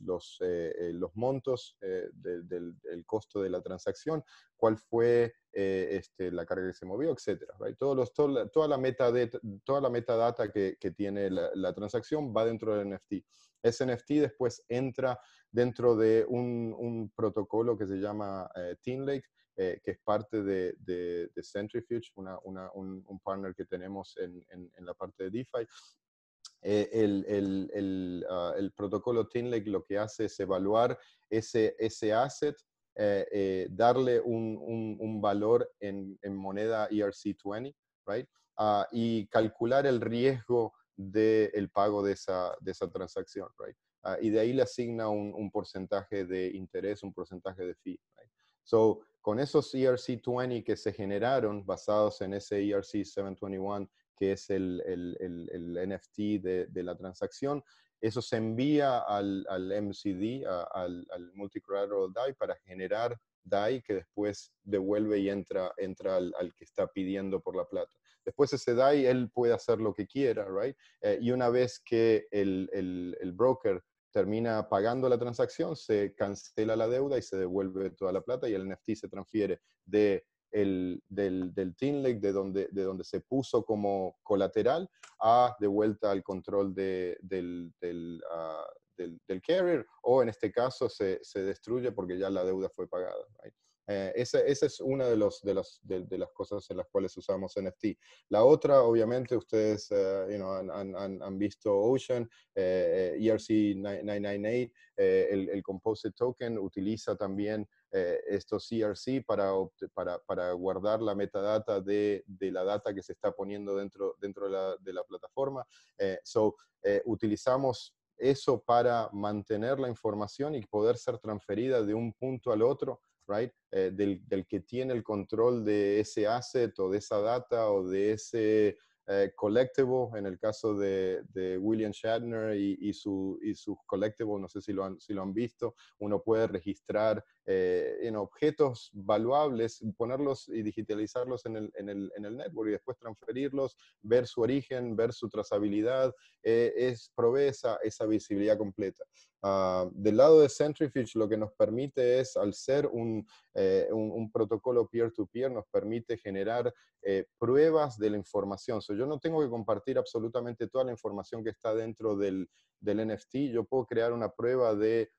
montos del costo de la transacción, cuál fue la carga que se movió, etc. Right? Toda la metadata que tiene la transacción va dentro del NFT. Ese NFT después entra dentro de un protocolo que se llama TeamLake, que es parte de Centrifuge, un partner que tenemos en la parte de DeFi. El protocolo TeamLake lo que hace es evaluar ese asset, darle un valor en moneda ERC20, right? Y calcular el riesgo del pago de esa transacción, right? Y de ahí le asigna un porcentaje de interés, un porcentaje de fee, right? So, con esos ERC20 que se generaron basados en ese ERC721, que es el NFT de la transacción, eso se envía al MCD, al Multi-Collateral DAI, para generar DAI que después devuelve y entra al que está pidiendo por la plata. Después ese DAI, él puede hacer lo que quiera, right? Y una vez que el broker termina pagando la transacción, se cancela la deuda y se devuelve toda la plata y el NFT se transfiere del TeamLake, de donde se puso como colateral, de vuelta al control del carrier, o en este caso se destruye porque ya la deuda fue pagada. Right? Esa es una de las cosas en las cuales usamos NFT. La otra, obviamente, ustedes han visto Ocean, ERC998, el Composite Token utiliza también estos ERC para guardar la metadata de la data que se está poniendo dentro de la plataforma. Utilizamos eso para mantener la información y poder ser transferida de un punto al otro, right? Del que tiene el control de ese asset o de esa data o de ese collectible, en el caso de William Shatner y sus collectibles, no sé si lo han visto. Uno puede registrar en objetos valuables, ponerlos y digitalizarlos en el network y después transferirlos, ver su origen, ver su trazabilidad, provee esa visibilidad completa. Del lado de Centrifuge, lo que nos permite es, al ser un protocolo peer-to-peer, nos permite generar pruebas de la información. Yo no tengo que compartir absolutamente toda la información que está dentro del NFT. Yo puedo crear una prueba de,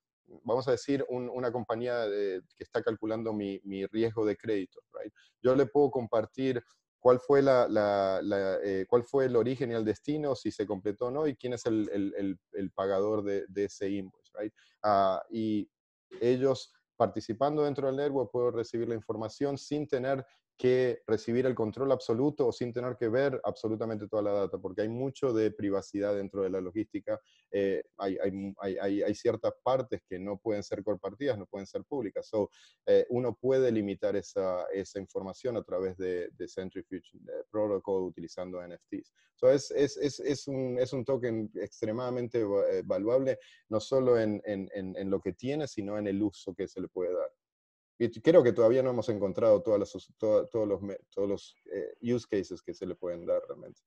vamos a decir, una compañía que está calculando mi riesgo de crédito, right? Yo le puedo compartir cuál fue cuál fue el origen y el destino, si se completó o no, y quién es el pagador de ese invoice, right? Y ellos, participando dentro del network, pueden recibir la información sin tener que recibir el control absoluto o sin tener que ver absolutamente toda la data, porque hay mucho de privacidad dentro de la logística. Hay ciertas partes que no pueden ser compartidas, no pueden ser públicas. Uno puede limitar esa información a través de Centrifuge Protocol utilizando NFTs. Es un token extremadamente valuable, no solo en lo que tiene, sino en el uso que se le puede dar. Y creo que todavía no hemos encontrado todos los use cases que se le pueden dar realmente.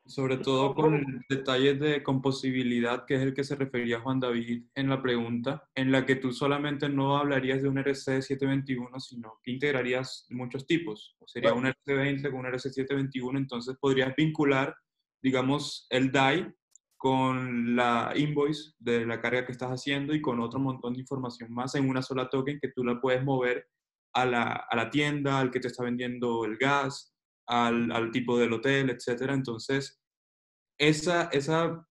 Sobre todo con el detalle de composibilidad, que es el que se refería Juan David en la pregunta, en la que tú solamente no hablarías de un RC721, sino que integrarías muchos tipos. Sería un RC20 con un RC721, entonces podrías vincular, digamos, el DAI con la invoice de la carga que estás haciendo y con otro montón de información más en una sola token que tú la puedes mover a la tienda, al que te está vendiendo el gas, al tipo del hotel, etcétera. Entonces, esa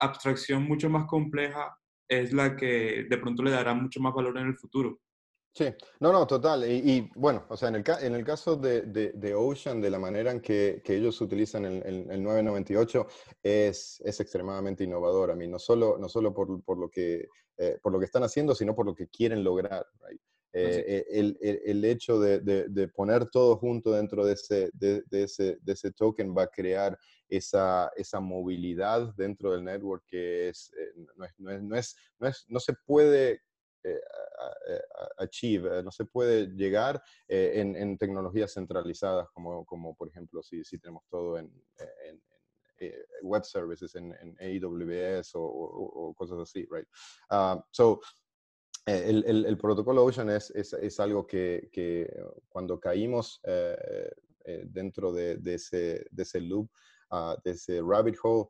abstracción mucho más compleja es la que de pronto le dará mucho más valor en el futuro. Sí, no, total. Y bueno, o sea, en el caso de Ocean, de la manera en que ellos utilizan el 998, es extremadamente innovador. A mí, no solo por lo que están haciendo, sino por lo que quieren lograr. Right? El hecho de poner todo junto dentro de ese token va a crear esa movilidad dentro del network que no se puede achieve, no se puede llegar en tecnologías centralizadas como por ejemplo si tenemos todo en web services, en AWS o cosas así, right? So, el protocolo Ocean es algo que cuando caímos dentro de ese loop, de ese rabbit hole,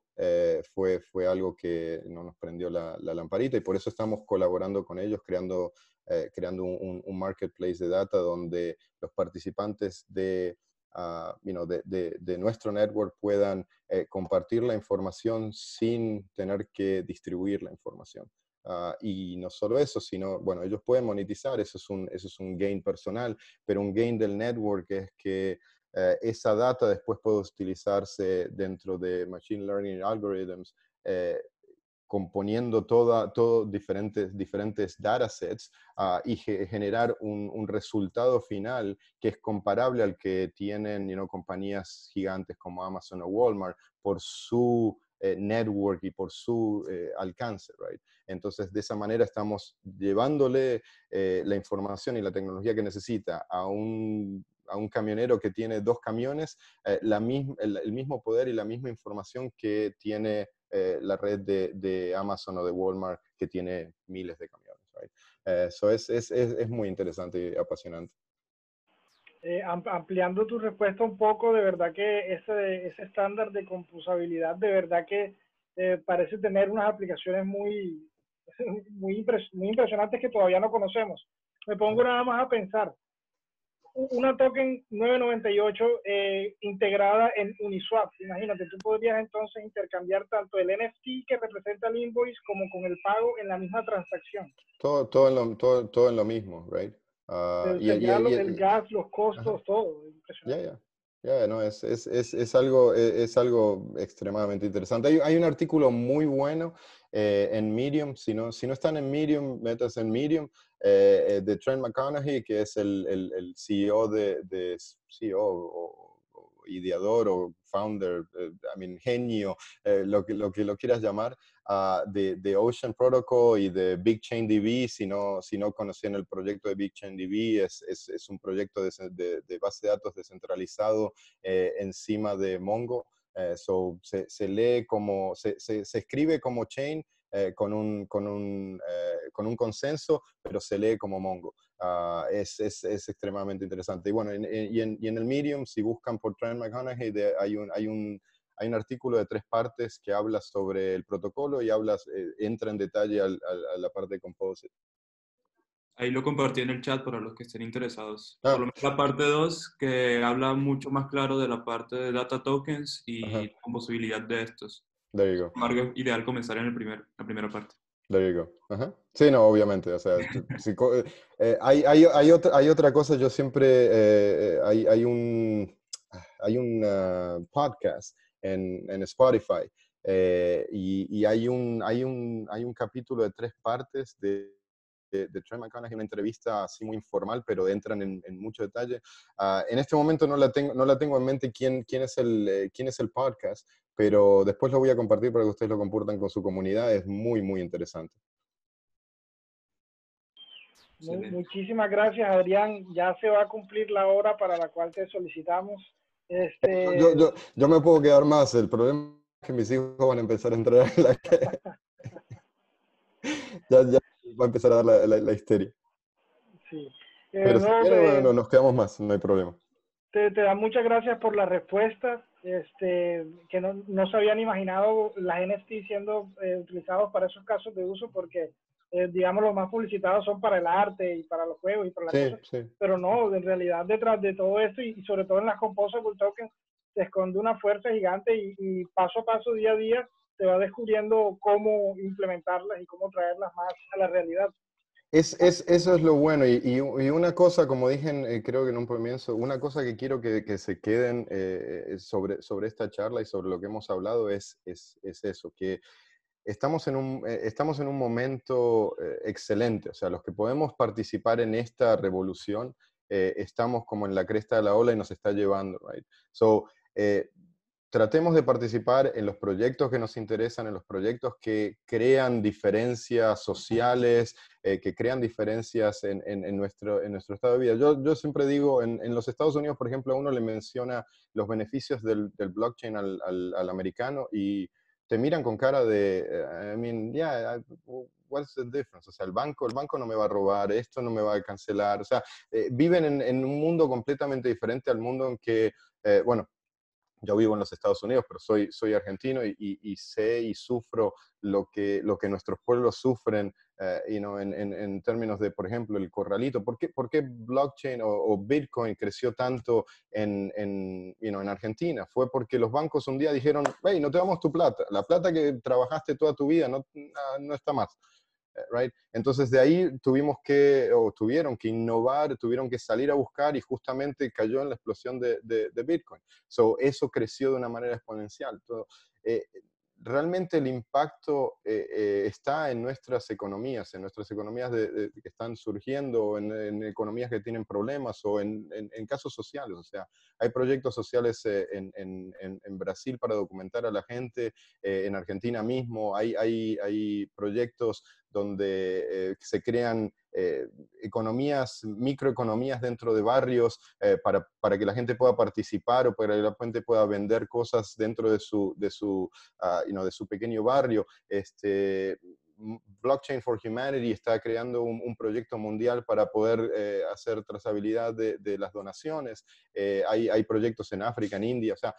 fue algo que no nos prendió la lamparita, y por eso estamos colaborando con ellos, creando un marketplace de data donde los participantes de nuestro network puedan compartir la información sin tener que distribuir la información. Y no solo eso, sino, bueno, ellos pueden monetizar, eso es un gain personal, pero un gain del network es que esa data después puede utilizarse dentro de Machine Learning Algorithms, componiendo todo diferentes datasets y generar un resultado final que es comparable al que tienen compañías gigantes como Amazon o Walmart por su network y por su alcance, right? Entonces, de esa manera estamos llevándole la información y la tecnología que necesita a un camionero que tiene 2 camiones, el mismo poder y la misma información que tiene la red de Amazon o de Walmart, que tiene miles de camiones, right? So es muy interesante y apasionante. Ampliando tu respuesta un poco, de verdad que ese estándar de computabilidad, de verdad que parece tener unas aplicaciones muy impresionantes que todavía no conocemos. Me pongo nada más a pensar, una token 998 integrada en Uniswap. Imagínate, tú podrías entonces intercambiar tanto el NFT que representa el invoice como con el pago en la misma transacción. Todo en lo mismo, right? El gas, los costos, todo. Impresionante. No, es algo extremadamente interesante. Hay un artículo muy bueno en Medium. Si no están en Medium, metas en Medium, de Trent McConaughey, que es el CEO CEO o ideador o founder, genio, lo que lo quieras llamar, de Ocean Protocol y de BigChainDB. Si no conocían el proyecto de BigChainDB, es un proyecto de base de datos descentralizado encima de Mongo. Se lee como, se escribe como chain, con un consenso, pero se lee como Mongo. Es extremadamente interesante. Y bueno, y en el Medium, si buscan por Trent McConaughey, hay un artículo de 3 partes que habla sobre el protocolo y entra en detalle a la parte de Composite. Ahí lo compartí en el chat para los que estén interesados. Por lo menos la parte 2, que habla mucho más claro de la parte de data tokens y la composibilidad de estos. There you go. Sin embargo, es ideal comenzar en la primera parte. There you go. Sí, no, obviamente. O sea, hay otra cosa. Yo siempre, hay un podcast en Spotify, y hay un capítulo de 3 partes de Trent McConaughey, una entrevista así muy informal, pero entran en mucho detalle. En este momento no la tengo en mente quién es el podcast, pero después lo voy a compartir para que ustedes lo compartan con su comunidad. Es muy, muy interesante. Muchísimas gracias, Adrián. Ya se va a cumplir la hora para la cual te solicitamos. Yo me puedo quedar más. El problema es que mis hijos van a empezar a entrar en la... ya va a empezar a dar la histeria. Sí. Pero si quieren, nos quedamos más, no hay problema. Te da muchas gracias por la respuesta, que no se habían imaginado las NFT siendo utilizados para esos casos de uso, porque digamos los más publicitados son para el arte y para los juegos y para las cosas, sí. Pero no, en realidad detrás de todo esto y sobre todo en las composable tokens se esconde una fuerza gigante y paso a paso, día a día, se va descubriendo cómo implementarlas y cómo traerlas más a la realidad. Eso es lo bueno, y una cosa, como dije creo que en un comienzo, una cosa que quiero que se queden sobre esta charla y sobre lo que hemos hablado es eso, que estamos en un momento excelente, o sea, los que podemos participar en esta revolución, estamos como en la cresta de la ola y nos está llevando, right? So, tratemos de participar en los proyectos que nos interesan, en los proyectos que crean diferencias sociales, que crean diferencias en nuestro estado de vida. Yo siempre digo, en los Estados Unidos, por ejemplo, a uno le menciona los beneficios del blockchain al americano y te miran con cara de, I mean, yeah, what's the difference? O sea, el banco no me va a robar, esto no me va a cancelar. O sea, viven en un mundo completamente diferente al mundo en que, bueno, yo vivo en los Estados Unidos, pero soy argentino y sé y sufro lo que nuestros pueblos sufren en términos de, por ejemplo, el corralito. ¿Por qué blockchain o Bitcoin creció tanto en Argentina? Fue porque los bancos un día dijeron, hey, no te damos tu plata. La plata que trabajaste toda tu vida no está más. Right? Entonces de ahí tuvieron que innovar, tuvieron que salir a buscar y justamente cayó en la explosión de Bitcoin. So, eso creció de una manera exponencial. Realmente el impacto está en nuestras economías que están surgiendo, en economías que tienen problemas o en casos sociales. O sea, hay proyectos sociales en Brasil para documentar a la gente, en Argentina mismo hay proyectos donde se crean microeconomías dentro de barrios para que la gente pueda participar o para que la gente pueda vender cosas dentro de su pequeño barrio. Blockchain for Humanity está creando un proyecto mundial para poder hacer trazabilidad de las donaciones. Hay proyectos en África, en India, o sea,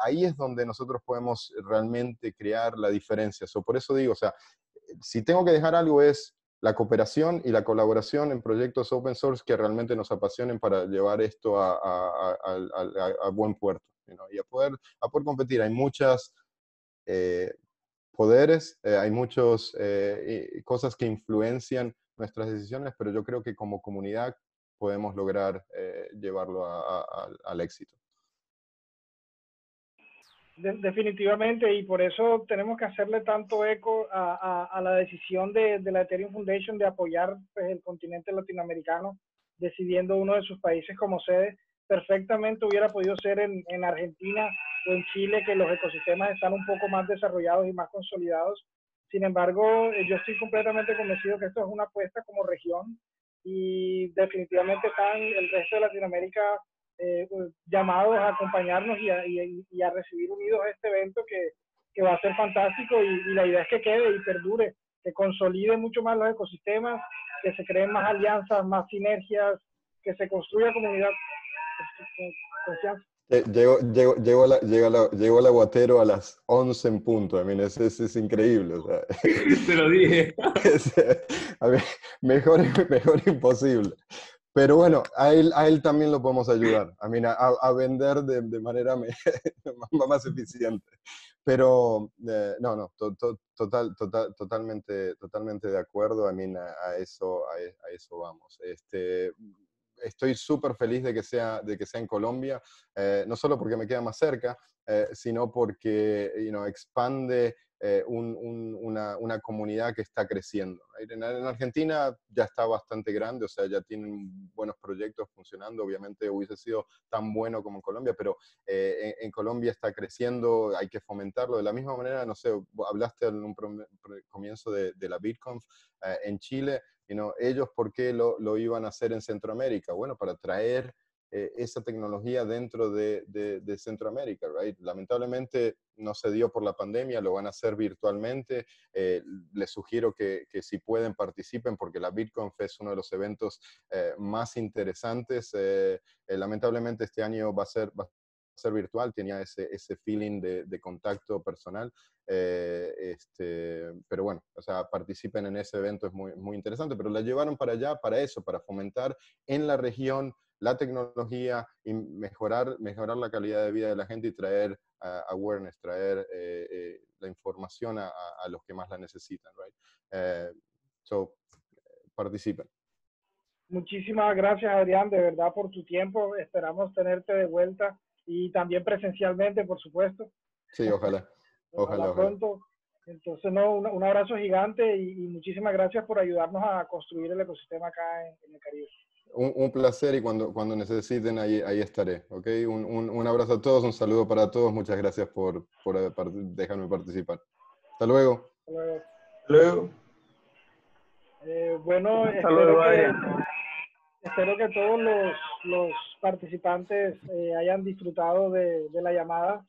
ahí es donde nosotros podemos realmente crear la diferencia. Por eso digo, o sea, si tengo que dejar algo es la cooperación y la colaboración en proyectos open source que realmente nos apasionen para llevar esto a buen puerto, y a poder competir. Hay muchas poderes, hay muchas cosas que influencian nuestras decisiones, pero yo creo que como comunidad podemos lograr llevarlo al éxito. Definitivamente, y por eso tenemos que hacerle tanto eco a la decisión de la Ethereum Foundation de apoyar, pues, el continente latinoamericano, decidiendo uno de sus países como sede. Perfectamente hubiera podido ser en Argentina o en Chile, que los ecosistemas están un poco más desarrollados y más consolidados. Sin embargo, yo estoy completamente convencido que esto es una apuesta como región, y definitivamente están el resto de Latinoamérica llamados a acompañarnos y a recibir unidos a este evento que va a ser fantástico, y la idea es que quede y perdure, que consolide mucho más los ecosistemas, que se creen más alianzas, más sinergias, que se construya comunidad, confianza. Llegó el aguatero a las 11 en punto. I mean, es increíble. O sea, te lo dije. A ver, mejor imposible. Pero bueno, a él también lo podemos ayudar. I mean, a vender de manera más eficiente. Pero totalmente de acuerdo. I mean, a eso vamos. Estoy súper feliz de que sea en Colombia, no solo porque me queda más cerca, sino porque expande una comunidad que está creciendo. En Argentina ya está bastante grande, o sea, ya tienen buenos proyectos funcionando. Obviamente hubiese sido tan bueno como en Colombia, pero en Colombia está creciendo, hay que fomentarlo. De la misma manera, no sé, hablaste en un comienzo de la BitConf en Chile. Ellos, ¿por qué lo iban a hacer en Centroamérica? Bueno, para traer esa tecnología dentro de Centroamérica, right? Lamentablemente no se dio por la pandemia, lo van a hacer virtualmente. Les sugiero que si pueden participen, porque la BitConf es uno de los eventos más interesantes. Lamentablemente este año va a ser virtual, tenía ese feeling de contacto personal, pero bueno, o sea, participen en ese evento, es muy, muy interesante, pero la llevaron para allá, para eso, para fomentar en la región la tecnología y mejorar la calidad de vida de la gente y traer awareness, traer la información a los que más la necesitan, right? Participen. Muchísimas gracias, Adrián, de verdad, por tu tiempo. Esperamos tenerte de vuelta y también presencialmente, por supuesto. Sí, ojalá. Ojalá pronto. Entonces, no, un abrazo gigante y muchísimas gracias por ayudarnos a construir el ecosistema acá en el Caribe. Un placer y cuando necesiten ahí estaré, ¿ok? Un abrazo a todos, un saludo para todos, muchas gracias por dejarme participar. Hasta luego. Hasta luego. Luego. Bueno, Saludos, espero que todos los participantes hayan disfrutado de la llamada.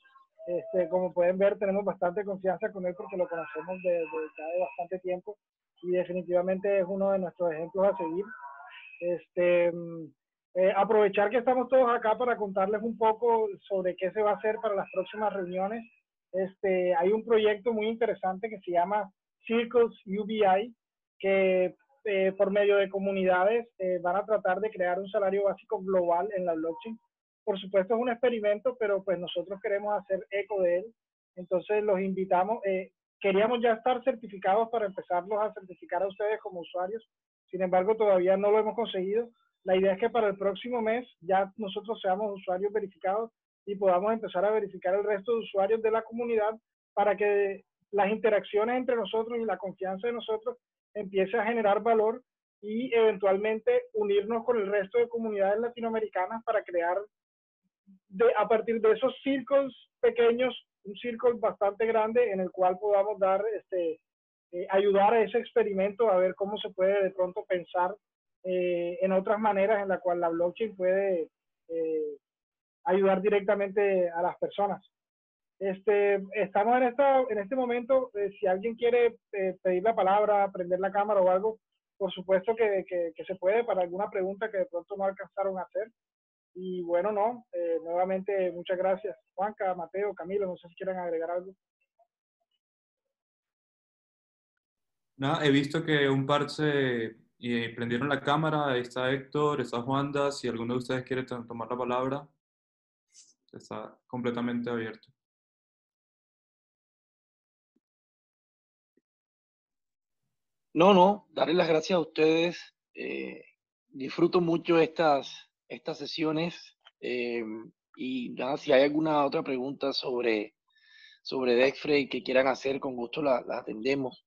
Como pueden ver, tenemos bastante confianza con él porque lo conocemos ya de bastante tiempo y definitivamente es uno de nuestros ejemplos a seguir. Aprovechar que estamos todos acá para contarles un poco sobre qué se va a hacer para las próximas reuniones. Hay un proyecto muy interesante que se llama Circles UBI, que por medio de comunidades van a tratar de crear un salario básico global en la blockchain. Por supuesto es un experimento, pero pues nosotros queremos hacer eco de él. Entonces los invitamos. Queríamos ya estar certificados para empezarlos a certificar a ustedes como usuarios. Sin embargo, todavía no lo hemos conseguido. La idea es que para el próximo mes ya nosotros seamos usuarios verificados y podamos empezar a verificar el resto de usuarios de la comunidad para que las interacciones entre nosotros y la confianza de nosotros empiece a generar valor y eventualmente unirnos con el resto de comunidades latinoamericanas para crear a partir de esos círculos pequeños, un círculo bastante grande en el cual podamos dar, ayudar a ese experimento a ver cómo se puede de pronto pensar en otras maneras en la cual la blockchain puede ayudar directamente a las personas. Estamos en este momento, si alguien quiere pedir la palabra, prender la cámara o algo, por supuesto que se puede para alguna pregunta que de pronto no alcanzaron a hacer. Y bueno, nuevamente muchas gracias. Juanca, Mateo, Camilo, no sé si quieren agregar algo. Nada, he visto que un par se prendieron la cámara. Ahí está Héctor, está Juanda. Si alguno de ustedes quiere tomar la palabra, está completamente abierto. No, darle las gracias a ustedes. Disfruto mucho estas sesiones. Y nada, si hay alguna otra pregunta sobre Dexfrey que quieran hacer, con gusto la atendemos.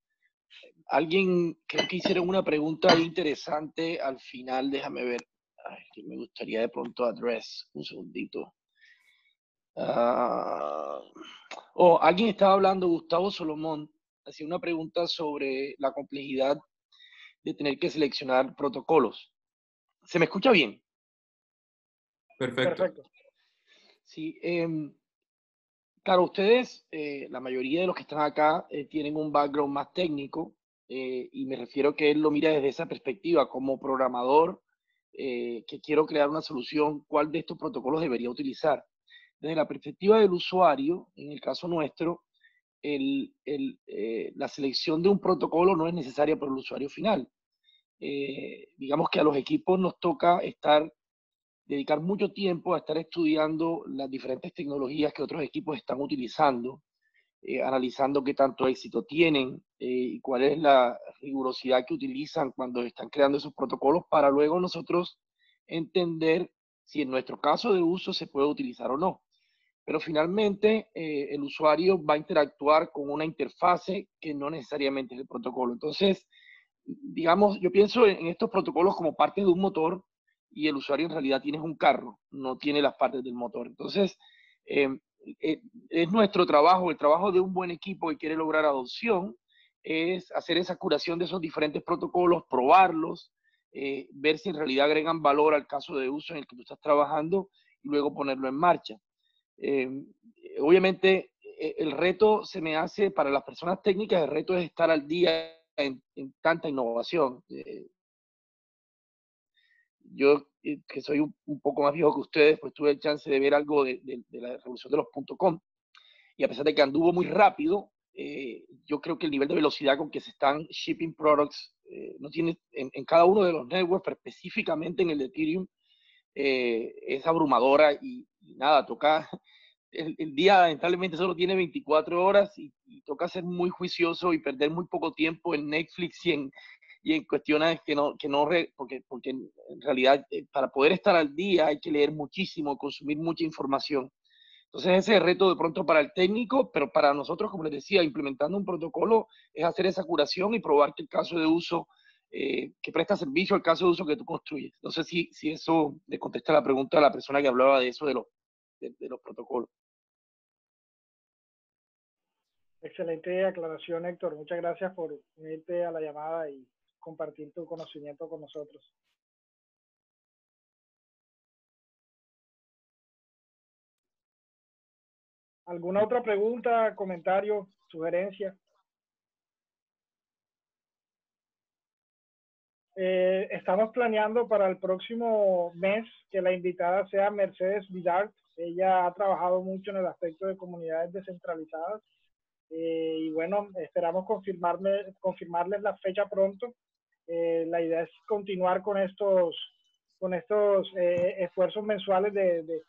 Alguien creo que hicieron una pregunta interesante al final, déjame ver. Ay, que me gustaría de pronto address. Un segundito. Alguien estaba hablando, Gustavo Solomón, hacía una pregunta sobre la complejidad de tener que seleccionar protocolos. ¿Se me escucha bien? Perfecto. Sí, claro, ustedes, la mayoría de los que están acá, tienen un background más técnico, y me refiero que él lo mira desde esa perspectiva, como programador, que quiero crear una solución, ¿cuál de estos protocolos debería utilizar? Desde la perspectiva del usuario, en el caso nuestro, la selección de un protocolo no es necesaria por el usuario final. Digamos que a los equipos nos toca dedicar mucho tiempo a estar estudiando las diferentes tecnologías que otros equipos están utilizando, analizando qué tanto éxito tienen y cuál es la rigurosidad que utilizan cuando están creando esos protocolos, para luego nosotros entender si en nuestro caso de uso se puede utilizar o no. Pero finalmente el usuario va a interactuar con una interfase que no necesariamente es el protocolo. Entonces, digamos, yo pienso en estos protocolos como parte de un motor, y el usuario en realidad tiene un carro, no tiene las partes del motor. Entonces, es nuestro trabajo, el trabajo de un buen equipo que quiere lograr adopción, es hacer esa curación de esos diferentes protocolos, probarlos, ver si en realidad agregan valor al caso de uso en el que tú estás trabajando y luego ponerlo en marcha. Obviamente, el reto se me hace para las personas técnicas, el reto es estar al día en tanta innovación. Yo, que soy un poco más viejo que ustedes, pues tuve el chance de ver algo de la revolución de los .com, y a pesar de que anduvo muy rápido, yo creo que el nivel de velocidad con que se están shipping products no tiene en cada uno de los networks, pero específicamente en el de Ethereum, es abrumadora y nada, toca, el día lamentablemente solo tiene 24 horas y toca ser muy juicioso y perder muy poco tiempo en Netflix y en cuestiones porque en realidad para poder estar al día hay que leer muchísimo, consumir mucha información. Entonces ese es el reto de pronto para el técnico, pero para nosotros, como les decía, implementando un protocolo es hacer esa curación y probar que el caso de uso, que presta servicio al caso de uso que tú construyes. No sé si eso le contesta la pregunta a la persona que hablaba de eso, de los protocolos. Excelente aclaración, Héctor. Muchas gracias por unirte a la llamada y compartir tu conocimiento con nosotros. ¿Alguna otra pregunta, comentario, sugerencia? Estamos planeando para el próximo mes que la invitada sea Mercedes Vidal. Ella ha trabajado mucho en el aspecto de comunidades descentralizadas. Y bueno, esperamos confirmarles la fecha pronto. La idea es continuar con estos esfuerzos mensuales de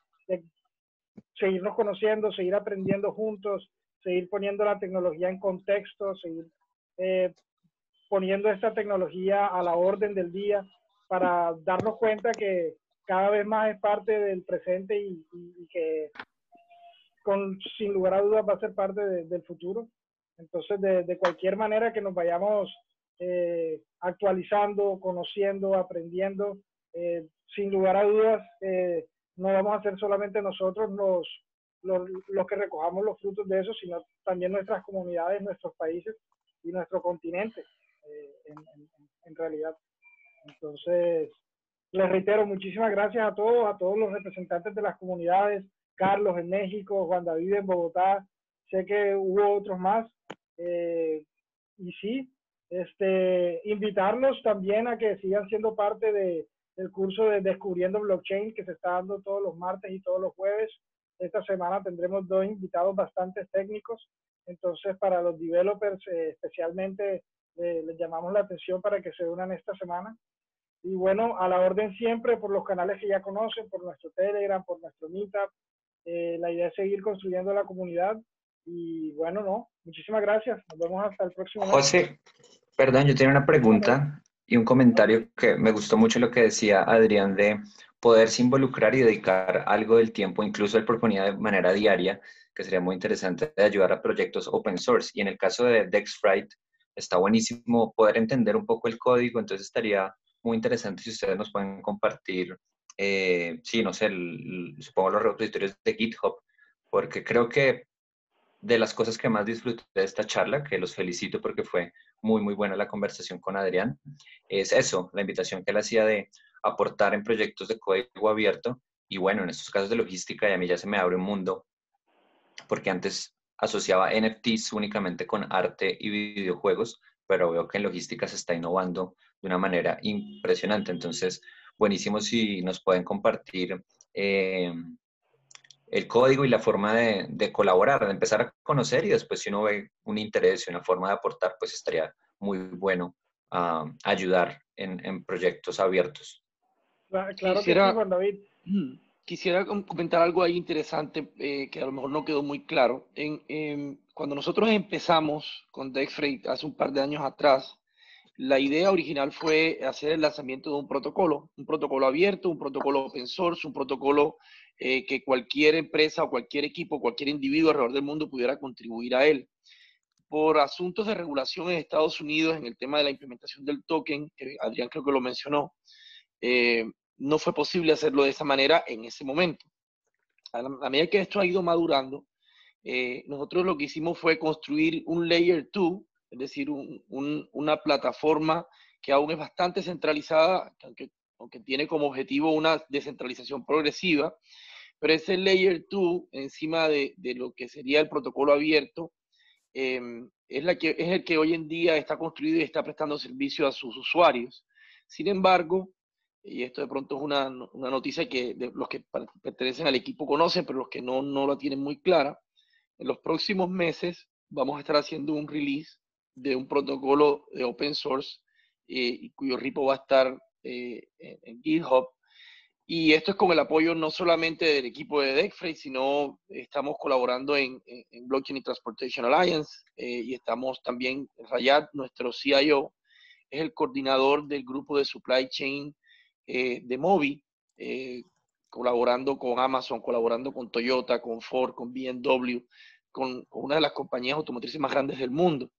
seguirnos conociendo, seguir aprendiendo juntos, seguir poniendo la tecnología en contexto, seguir poniendo esta tecnología a la orden del día para darnos cuenta que cada vez más es parte del presente y que sin lugar a dudas va a ser parte del futuro. Entonces, de cualquier manera que nos vayamos actualizando, conociendo, aprendiendo, sin lugar a dudas, no vamos a ser solamente nosotros los que recojamos los frutos de eso, sino también nuestras comunidades, nuestros países y nuestro continente, en realidad. Entonces, les reitero, muchísimas gracias a todos los representantes de las comunidades, Carlos en México, Juan David en Bogotá, sé que hubo otros más, y sí, invitarlos también a que sigan siendo parte del curso de Descubriendo Blockchain que se está dando todos los martes y todos los jueves. Esta semana tendremos 2 invitados bastante técnicos, entonces para los developers especialmente les llamamos la atención para que se unan esta semana. Y bueno, a la orden siempre por los canales que ya conocen, por nuestro Telegram, por nuestro Meetup. La idea es seguir construyendo la comunidad. Y bueno, no, muchísimas gracias. Nos vemos hasta el próximo mes. José, perdón, yo tenía una pregunta y un comentario que me gustó mucho lo que decía Adrián de poderse involucrar y dedicar algo del tiempo, incluso él proponía de manera diaria, que sería muy interesante de ayudar a proyectos open source. Y en el caso de DexFright, está buenísimo poder entender un poco el código, entonces estaría muy interesante si ustedes nos pueden compartir, sí, no sé, supongo los repositorios de GitHub, porque creo que de las cosas que más disfruté de esta charla, que los felicito porque fue muy, muy buena la conversación con Adrián, es eso, la invitación que él hacía de aportar en proyectos de código abierto. Y bueno, en estos casos de logística, y a mí ya se me abre un mundo, porque antes asociaba NFTs únicamente con arte y videojuegos, pero veo que en logística se está innovando de una manera impresionante. Entonces, buenísimo si nos pueden compartir el código y la forma de colaborar, de empezar a conocer, y después si uno ve un interés y una forma de aportar, pues estaría muy bueno ayudar en proyectos abiertos. Claro que sí, Juan David. Quisiera comentar algo ahí interesante que a lo mejor no quedó muy claro. Cuando nosotros empezamos con DexFreight hace un par de años atrás, la idea original fue hacer el lanzamiento de un protocolo abierto, un protocolo open source, un protocolo que cualquier empresa o cualquier equipo, cualquier individuo alrededor del mundo pudiera contribuir a él. Por asuntos de regulación en Estados Unidos, en el tema de la implementación del token, que Adrián creo que lo mencionó, no fue posible hacerlo de esa manera en ese momento. A medida que esto ha ido madurando, nosotros lo que hicimos fue construir un Layer 2, es decir, una plataforma que aún es bastante centralizada, aunque tiene como objetivo una descentralización progresiva, pero ese Layer 2 encima de lo que sería el protocolo abierto, es el que hoy en día está construido y está prestando servicio a sus usuarios. Sin embargo, y esto de pronto es una noticia que los que pertenecen al equipo conocen, pero los que no la tienen muy clara, en los próximos meses vamos a estar haciendo un release de un protocolo de open source cuyo repo va a estar en GitHub. Y esto es con el apoyo no solamente del equipo de DexFreight, sino estamos colaborando en Blockchain Transportation Alliance y estamos también, Rayad, nuestro CIO, es el coordinador del grupo de supply chain de Mobi, colaborando con Amazon, colaborando con Toyota, con Ford, con BMW, con una de las compañías automotrices más grandes del mundo.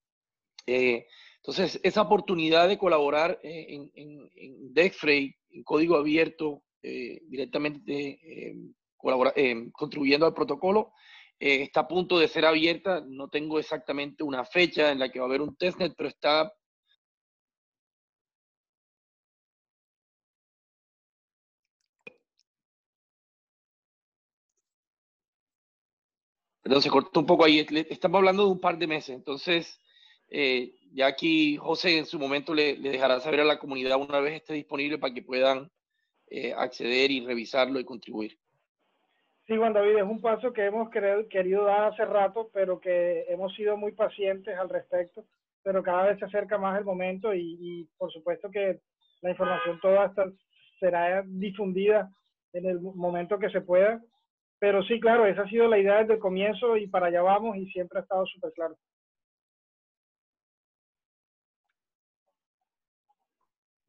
Entonces, esa oportunidad de colaborar en Dexfreight, en código abierto, directamente contribuyendo al protocolo, está a punto de ser abierta. No tengo exactamente una fecha en la que va a haber un testnet, pero está... Perdón, se cortó un poco ahí. Estamos hablando de un par de meses. Entonces, ya aquí José en su momento le dejará saber a la comunidad una vez esté disponible para que puedan acceder y revisarlo y contribuir. Sí, Juan David, es un paso que hemos querido dar hace rato, pero que hemos sido muy pacientes al respecto, pero cada vez se acerca más el momento y por supuesto que la información toda será difundida en el momento que se pueda. Pero sí, claro, esa ha sido la idea desde el comienzo y para allá vamos y siempre ha estado súper claro.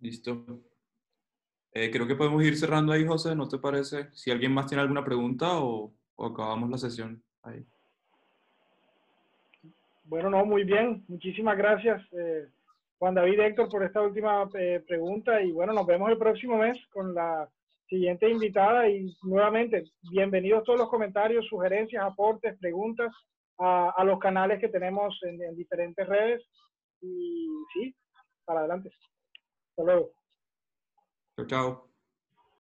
Listo. Creo que podemos ir cerrando ahí, José, ¿no te parece? Si alguien más tiene alguna pregunta o acabamos la sesión ahí. Bueno, no, muy bien. Muchísimas gracias, Juan David, Héctor, por esta última pregunta. Y bueno, nos vemos el próximo mes con la siguiente invitada. Y nuevamente, bienvenidos todos los comentarios, sugerencias, aportes, preguntas a los canales que tenemos en diferentes redes. Y sí, para adelante. Hasta luego. Chao, chao.